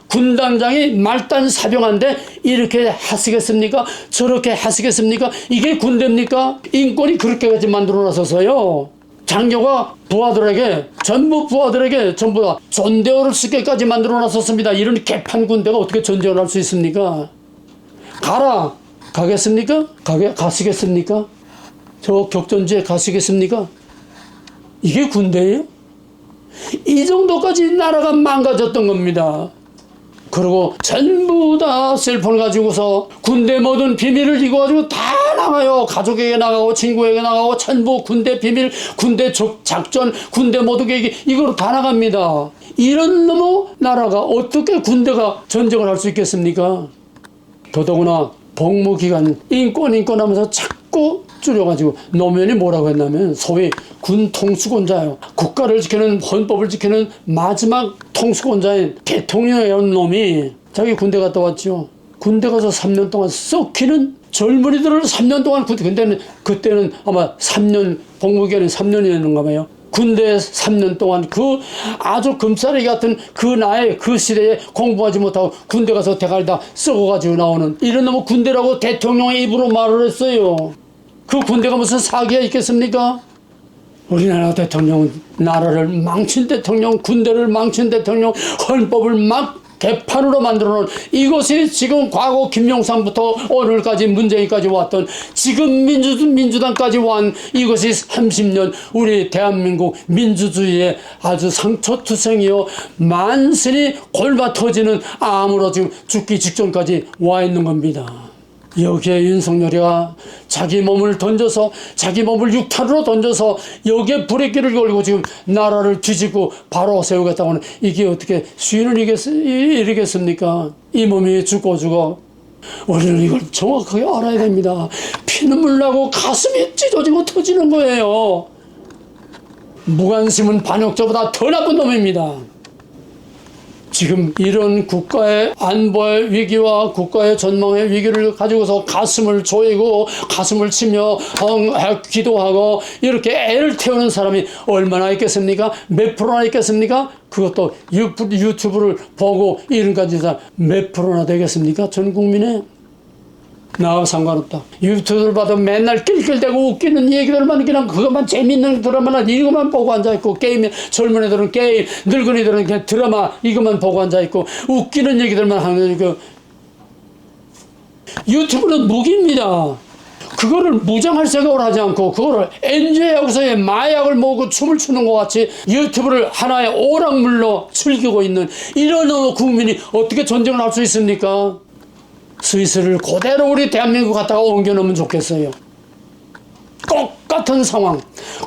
군단장이 말단 사병한테 이렇게 하시겠습니까? 저렇게 하시겠습니까? 이게 군대입니까? 인권이 그렇게까지 만들어놨어서요, 장교가 부하들에게 전부 다 전대어를 쓰게까지 만들어놨었습니다. 이런 개판 군대가 어떻게 전쟁을 할 수 있습니까? 가겠습니까? 가시겠습니까? 저 격전지에 가시겠습니까? 이게 군대예요? 이 정도까지 나라가 망가졌던 겁니다. 그리고 전부 다 셀폰 가지고서 군대 모든 비밀을 이거가지고 다 나가요. 가족에게 나가고 친구에게 나가고 전부 군대 비밀, 군대 작전, 군대 모든 계획이 이거로 다 나갑니다. 이런 너무 나라가 어떻게 군대가 전쟁을 할 수 있겠습니까? 더더구나 복무기간 인권 하면서 자꾸 줄여가지고 노무현이 뭐라고 했냐면 소위 군 통수권자요. 국가를 지키는 헌법을 지키는 마지막 통수권자인 대통령이라는 놈이 자기 군대 갔다 왔죠. 군대 가서 3년 동안 썩히는 젊은이들을 3년 동안 근데 그때는 아마 3년 복무기간이 3년이었는가 봐요. 군대 3년 동안 그 아주 금싸레기 같은 그 나이 그 시대에 공부하지 못하고 군대 가서 대가리 다 썩어가지고 나오는 이런 놈의 군대라고 대통령의 입으로 말을 했어요. 그 군대가 무슨 사기가 있겠습니까? 우리나라 대통령은 나라를 망친 대통령, 군대를 망친 대통령, 헌법을 막 개판으로 만들어놓은 이것이 지금 과거 김영삼부터 오늘까지 문재인까지 왔던 지금 민주당까지 완 이것이 30년 우리 대한민국 민주주의의 아주 상처투성이요 만신이 골마 터지는 암으로 지금 죽기 직전까지 와 있는 겁니다. 여기에 윤석열이가 자기 몸을 던져서 자기 몸을 육탄으로 던져서 여기에 브레이크를 걸고 지금 나라를 뒤집고 바로 세우겠다고 하는 이게 어떻게 수위를 이르겠습니까? 이 몸이 죽고 우리는 이걸 정확하게 알아야 됩니다. 피눈물 나고 가슴이 찢어지고 터지는 거예요. 무관심은 반역자보다 더 나쁜 놈입니다. 지금 이런 국가의 안보의 위기와 국가의 전망의 위기를 가지고서 가슴을 조이고 가슴을 치며 기도하고 이렇게 애를 태우는 사람이 얼마나 있겠습니까? 몇 프로나 있겠습니까? 그것도 유튜브를 보고 이런까지 몇 프로나 되겠습니까? 전 국민의 나하고 상관없다. 유튜브를 봐도 맨날 낄낄대고 웃기는 얘기들만 그냥 그것만 재밌는 드라마나 이것만 보고 앉아있고 게임 젊은 애들은 게임 늙은이들은 그냥 드라마 이것만 보고 앉아있고 웃기는 얘기들만 하는 그 유튜브는 무기입니다. 그거를 무장할 생각을 하지 않고 그거를 엔조이하고서의 마약을 먹고 춤을 추는 것 같이 유튜브를 하나의 오락물로 즐기고 있는 이런 국민이 어떻게 전쟁을 할 수 있습니까? 스위스를 그대로 우리 대한민국 갖다가 옮겨놓으면 좋겠어요. 똑같은 상황,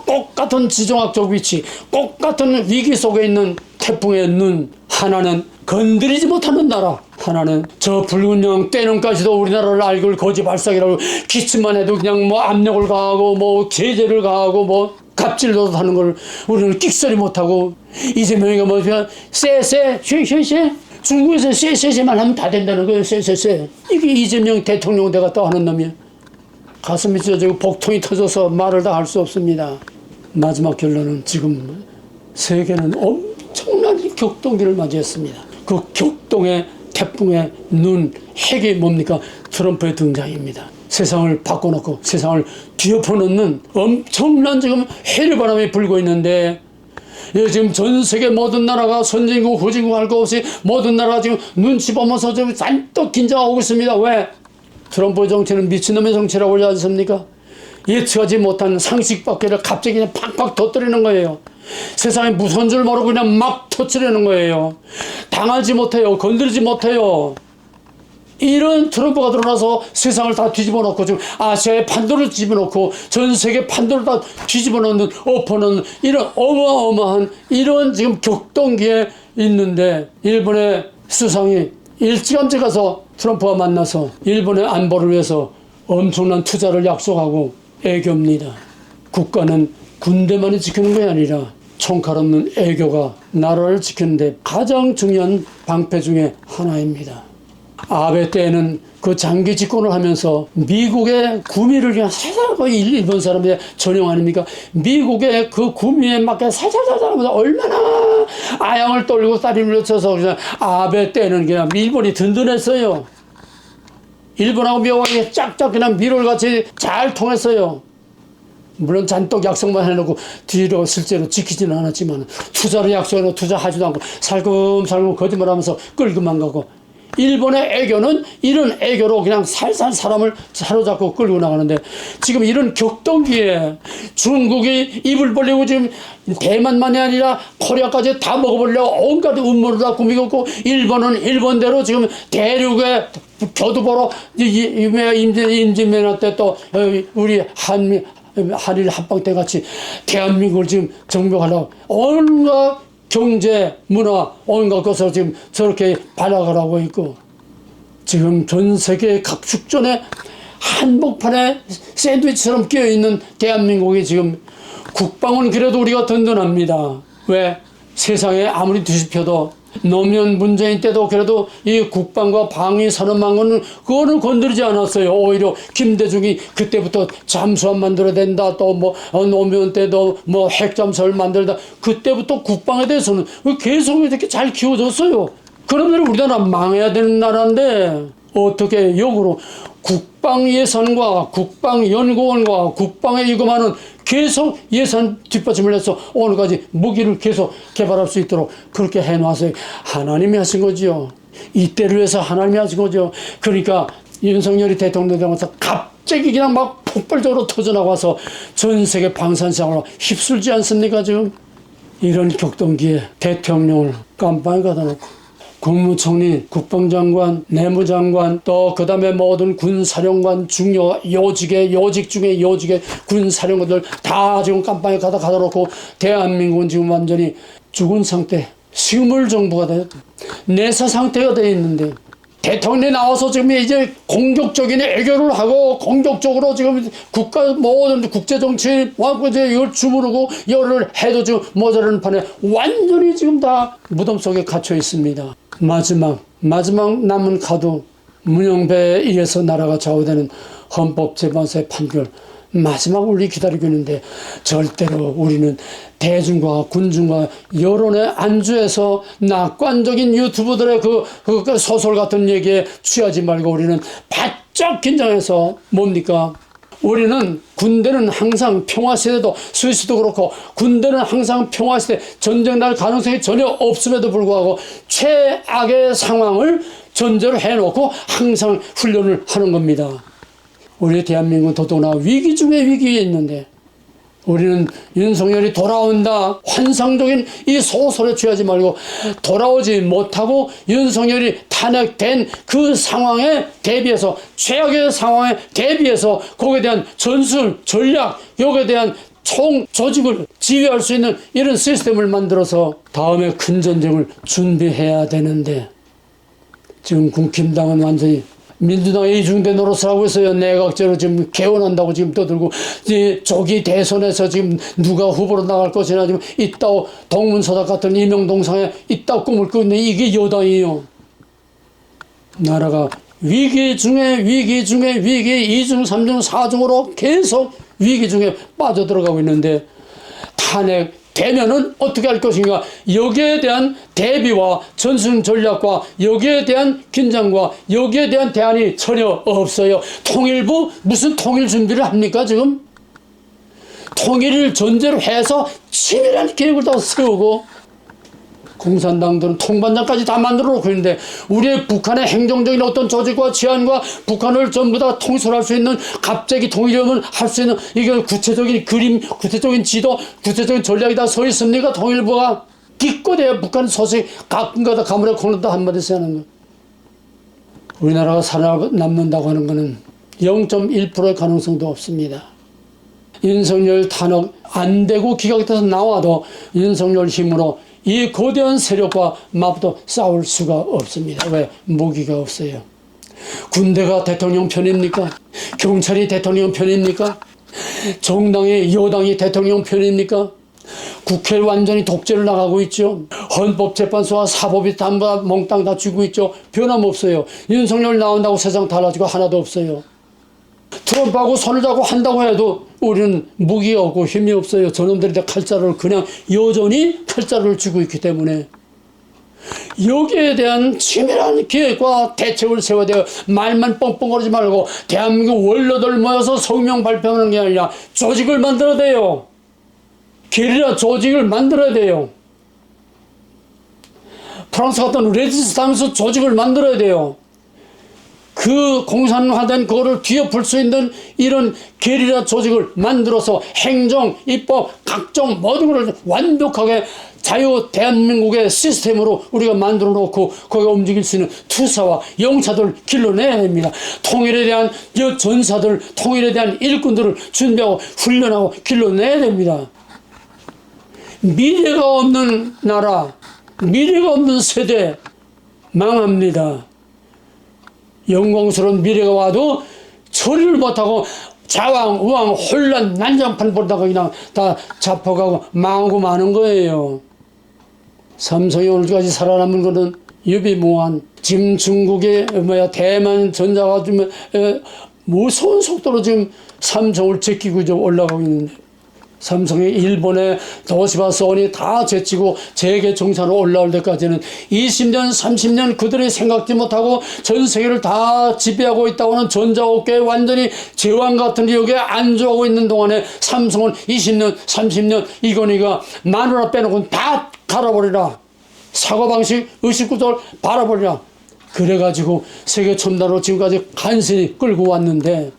똑같은 지정학적 위치, 똑같은 위기 속에 있는 태풍의 눈, 하나는 건드리지 못하는 나라, 하나는 저 붉은 영 떼눈까지도 우리나라를 알고 거지 발사기라고 기침만 해도 그냥 뭐 압력을 가하고 뭐 제재를 가하고 뭐 갑질도 하는 걸 우리는 끽소리 못하고 이재명이가 뭐 쎄쎄 쉐쉐쉐 중국에서 쎄쎄쎄만 하면 다 된다는 거예요. 쎄쎄쎄. 이게 이재명 대통령 내가 또 하는 놈이야. 가슴이 찢어지고 복통이 터져서 말을 다 할 수 없습니다. 마지막 결론은 지금 세계는 엄청난 격동기를 맞이했습니다. 그 격동의 태풍의 눈, 핵이 뭡니까? 트럼프의 등장입니다. 세상을 바꿔놓고 세상을 뒤엎어놓는 엄청난 지금 해류바람이 불고 있는데 지금 전 세계 모든 나라가 선진국, 후진국 할 거 없이 모든 나라가 지금 눈치 보면서 지금 잔뜩 긴장하고 있습니다. 왜? 트럼프 정치는 미친놈의 정치라고 하지 않습니까? 예측하지 못한 상식 밖에를 갑자기 그냥 팍팍 터뜨리는 거예요. 세상에 무서운 줄 모르고 그냥 막 터뜨리는 거예요. 당하지 못해요. 건드리지 못해요. 이런 트럼프가 들어나서 세상을 다 뒤집어 놓고 지금 아시아의 판도를 뒤집어 놓고 전 세계 판도를 다 뒤집어 놓는 엎어놓는 이런 어마어마한 이런 지금 격동기에 있는데 일본의 수상이 일찌감치 가서 트럼프와 만나서 일본의 안보를 위해서 엄청난 투자를 약속하고 애교입니다. 국가는 군대만이 지키는 게 아니라 총칼 없는 애교가 나라를 지키는데 가장 중요한 방패 중에 하나입니다. 아베 때는 그 장기 집권을 하면서 미국의 구미를 그냥 살살 거의 일본 사람들의 전용 아닙니까? 미국의 그 구미에 맞게 살살살살 하면서 얼마나 아양을 떨고 다리를 놓쳐서 그냥 아베 때는 그냥 일본이 든든했어요. 일본하고 미국이 짝짝 그냥 미롤같이 잘 통했어요. 물론 잔뜩 약속만 해놓고 뒤로 실제로 지키지는 않았지만 투자를 약속해놓고 투자하지도 않고 살금살금 거짓말하면서 끌고만 가고 일본의 애교는 이런 애교로 그냥 살살 사람을 사로잡고 끌고 나가는데, 지금 이런 격동기에 중국이 입을 벌리고 지금 대만만이 아니라 코리아까지 다 먹어보려고 온갖 음모를 다 꾸미고 있고, 일본은 일본대로 지금 대륙에 교두보로 임진왜란 때 또 우리 한일 합방 때 같이 대한민국을 지금 정복하려고 온갖 경제, 문화, 온갖 것을 지금 저렇게 발악을 있고, 지금 전 세계 각 축전에 한복판에 샌드위치처럼 끼어있는 대한민국이 지금 국방은 그래도 우리가 든든합니다. 왜? 세상에 아무리 뒤집혀도 노무현 문재인 때도 그래도 이 국방과 방위 산업망은 그거는 건드리지 않았어요. 오히려 김대중이 그때부터 잠수함 만들어야 된다, 또 뭐 노무현 때도 뭐 핵잠수함을 만들다, 그때부터 국방에 대해서는 계속 이렇게 잘 키워줬어요. 그러면 우리나라 망해야 되는 나라인데 어떻게 역으로 국방 예산과 국방연구원과 국방에 이거만은 계속 예산 뒷받침을 해서 오늘까지 무기를 계속 개발할 수 있도록 그렇게 해놨어요. 하나님이 하신 거죠. 이때를 위해서 하나님이 하신 거죠. 그러니까 윤석열이 대통령 되면서 갑자기 그냥 막 폭발적으로 터져나가서 전 세계 방산시장으로 휩쓸지 않습니까? 지금 이런 격동기에 대통령을 깜빵에 가다 놓고 국무총리, 국방장관, 내무장관, 또 그 다음에 모든 군사령관, 중요 요직 중에 요직의 군사령관들 다 지금 깜빵에 가다 놓고 대한민국은 지금 완전히 죽은 상태, 식물 정부가 내사 상태가 되어 있는데, 대통령이 나와서 지금 이제 공격적인 애교를 하고 공격적으로 지금 국가 모든 국제정치 이걸 주무르고 이거를 해도 지금 모자라는 판에 완전히 지금 다 무덤 속에 갇혀 있습니다. 마지막 남은 카드, 문영배에 의해서 나라가 좌우되는 헌법재판소의 판결, 마지막 우리 기다리고 있는데, 절대로 우리는 대중과 군중과 여론의 안주해서 낙관적인 유튜브들의 그 소설 같은 얘기에 취하지 말고 우리는 바짝 긴장해서 뭡니까? 우리는 군대는 항상 평화시대도 스위스도 그렇고 군대는 항상 평화시대 전쟁 날 가능성이 전혀 없음에도 불구하고 최악의 상황을 전제로 해놓고 항상 훈련을 하는 겁니다. 우리 대한민국은 더더구나 위기 중에 위기에 있는데, 우리는 윤석열이 돌아온다 환상적인 이 소설에 취하지 말고 돌아오지 못하고 윤석열이 탄핵된 그 상황에 대비해서, 최악의 상황에 대비해서 거기에 대한 전술, 전략, 여기에 대한 총 조직을 지휘할 수 있는 이런 시스템을 만들어서 다음에 큰 전쟁을 준비해야 되는데, 지금 국힘당은 완전히 민주당의 이중대 노릇을 하고 있어요. 내각제로 지금 개헌한다고 지금 떠들고, 조기 대선에서 지금 누가 후보로 나갈 것이나 지금 이따오 동문서답 같은 이명동상에 이따오 꿈을 꾸고 있는 이게 여당이에요. 나라가 위기 중에 위기 중에 위기, 2중, 3중, 4중으로 계속 위기 중에 빠져들어가고 있는데, 탄핵 되면은 어떻게 할 것인가, 여기에 대한 대비와 전술 전략과 여기에 대한 긴장과 여기에 대한 대안이 전혀 없어요. 통일부 무슨 통일 준비를 합니까? 지금 통일을 전제로 해서 치밀한 계획을 다 세우고, 공산당들은 통반장까지 다 만들어 놓고 있는데, 우리의 북한의 행정적인 어떤 조직과 제안과 북한을 전부 다 통솔할 수 있는, 갑자기 통일을 할 수 있는 이게 구체적인 그림, 구체적인 지도, 구체적인 전략이 다 서 있습니까? 통일부가 기껏해야 북한 소식 가끔가다 가물에 콩는다 한마디씩 하는 거. 우리나라가 살아남는다고 하는 거는 0.1%의 가능성도 없습니다. 윤석열 탄핵 안 되고 기각돼서 나와도 윤석열 힘으로 이 거대한 세력과 맞붙어 싸울 수가 없습니다. 왜? 무기가 없어요. 군대가 대통령 편입니까? 경찰이 대통령 편입니까? 정당이, 여당이 대통령 편입니까? 국회를 완전히 독재를 나가고 있죠. 헌법재판소와 사법이 다 몽땅 다 쥐고 있죠. 변함없어요. 윤석열 나온다고 세상 달라지고 하나도 없어요. 트럼프하고 손을 잡고 한다고 해도 우리는 무기가 없고 힘이 없어요. 저놈들이 칼자루를 그냥 여전히 칼자루를 쥐고 있기 때문에, 여기에 대한 치밀한 계획과 대책을 세워야 돼요. 말만 뻥뻥거리지 말고 대한민국 원로들 모여서 성명 발표하는 게 아니라 조직을 만들어야 돼요. 게리라 조직을 만들어야 돼요. 프랑스 같은 레지스탕스 조직을 만들어야 돼요. 그 공산화된 그거를 뒤엎을 수 있는 이런 게리라 조직을 만들어서 행정, 입법, 각종 모든 것을 완벽하게 자유 대한민국의 시스템으로 우리가 만들어 놓고 거기가 움직일 수 있는 투사와 영사들 길러내야 됩니다. 통일에 대한 전사들, 통일에 대한 일꾼들을 준비하고 훈련하고 길러내야 됩니다. 미래가 없는 나라, 미래가 없는 세대 망합니다. 영광스러운 미래가 와도 처리를 못하고 자왕, 우왕, 혼란, 난장판 보다가 그냥 다 잡혀가고 망하고 마는 거예요. 삼성이 오늘까지 살아남은 것은 유비무환. 지금 중국의 대만 전자가 좀 무서운 속도로 지금 삼성을 제끼고 좀 올라가고 있는데, 삼성이 일본의 도시바 소니 다 제치고 세계 정상으로 올라올 때까지는 20년, 30년 그들이 생각지 못하고 전 세계를 다 지배하고 있다고는 전자업계에 완전히 제왕 같은 여기에 안주하고 있는 동안에 삼성은 20년, 30년 이거니가 마누라 빼놓고 다 갈아버리라. 사고방식, 의식구조를 바라버리라. 그래가지고 세계 첨단으로 지금까지 간신히 끌고 왔는데,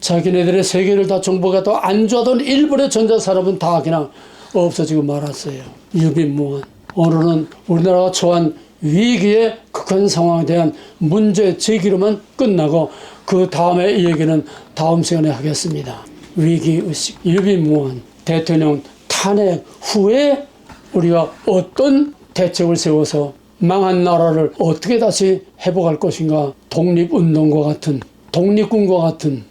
자기네들의 세계를 다 정복해도 안주하던 일본의 전자산업은 다 그냥 없어지고 말았어요. 유비무환. 오늘은 우리나라가 처한 위기의 극한 상황에 대한 문제 제기로만 끝나고 그 다음에 이 얘기는 다음 시간에 하겠습니다. 위기의식, 유비무환. 대통령 탄핵 후에 우리가 어떤 대책을 세워서 망한 나라를 어떻게 다시 회복할 것인가. 독립운동과 같은, 독립군과 같은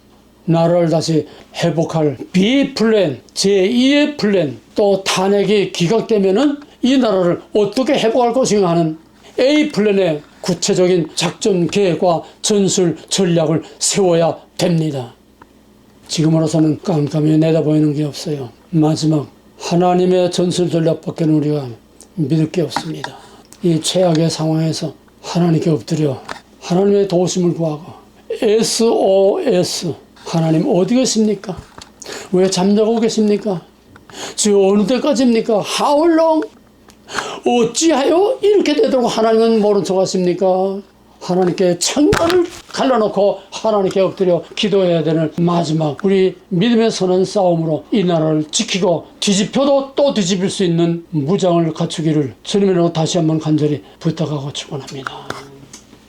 나라를 다시 회복할 B플랜, 제2의 플랜, 또 탄핵이 기각되면은 이 나라를 어떻게 회복할 것인가 하는 A플랜의 구체적인 작전 계획과 전술 전략을 세워야 됩니다. 지금으로서는 깜깜이 내다보이는 게 없어요. 마지막 하나님의 전술 전략밖에 우리가 믿을 게 없습니다. 이 최악의 상황에서 하나님께 엎드려 하나님의 도우심을 구하고 SOS, 하나님 어디 계십니까? 왜 잠자고 계십니까? 저 어느 때까지입니까? How long? 어찌하여 이렇게 되도록 하나님은 모른 척 하십니까? 하나님께 천간을 갈라놓고 하나님께 엎드려 기도해야 되는 마지막 우리 믿음의 선한 싸움으로 이 나라를 지키고 뒤집혀도 또 뒤집힐 수 있는 무장을 갖추기를 주님으로 다시 한번 간절히 부탁하고 축원합니다.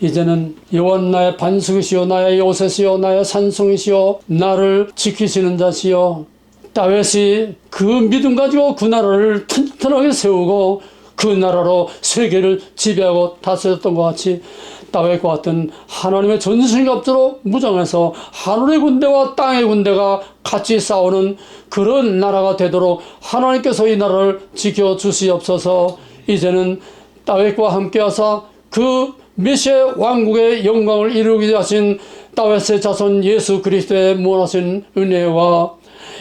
이제는 여호와 나의 반석이시오, 나의 요새시오, 나의 산성이시오, 나를 지키시는 자시오. 다윗이 그 믿음 가지고 그 나라를 튼튼하게 세우고 그 나라로 세계를 지배하고 다스렸던 것 같이 다윗과 같은 하나님의 전승이 없도록 무장해서 하늘의 군대와 땅의 군대가 같이 싸우는 그런 나라가 되도록 하나님께서 이 나라를 지켜주시옵소서. 이제는 다윗과 함께 하사 그 메시아 왕국의 영광을 이루게 하신 다윗의 자손 예수 그리스도의 무한하신 은혜와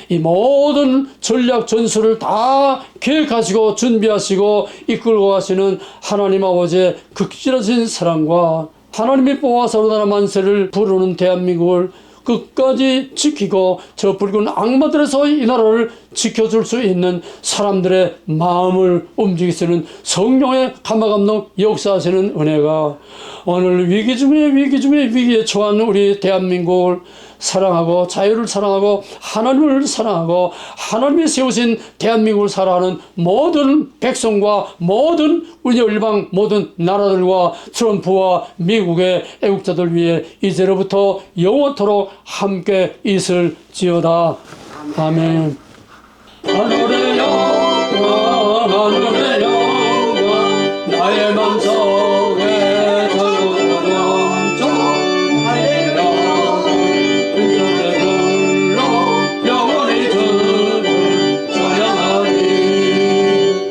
이 모든 전략 전술을 다 계획하시고 준비하시고 이끌고 가시는 하나님 아버지의 극진하신 사랑과 하나님이 뽑아서 나라 만세를 부르는 대한민국을 끝까지 지키고 저 붉은 악마들에서 이 나라를 지켜줄 수 있는 사람들의 마음을 움직이시는 성령의 감화감동 역사하시는 은혜가 오늘 위기 중에 위기에 처한 우리 대한민국을 사랑하고 자유를 사랑하고 하나님을 사랑하고 하나님이 세우신 대한민국을 사랑하는 모든 백성과 모든 우리 열방 모든 나라들과 트럼프와 미국의 애국자들 위해 이제로부터 영원토록 함께 있을지어다. 아멘. 하늘의 영광 하늘의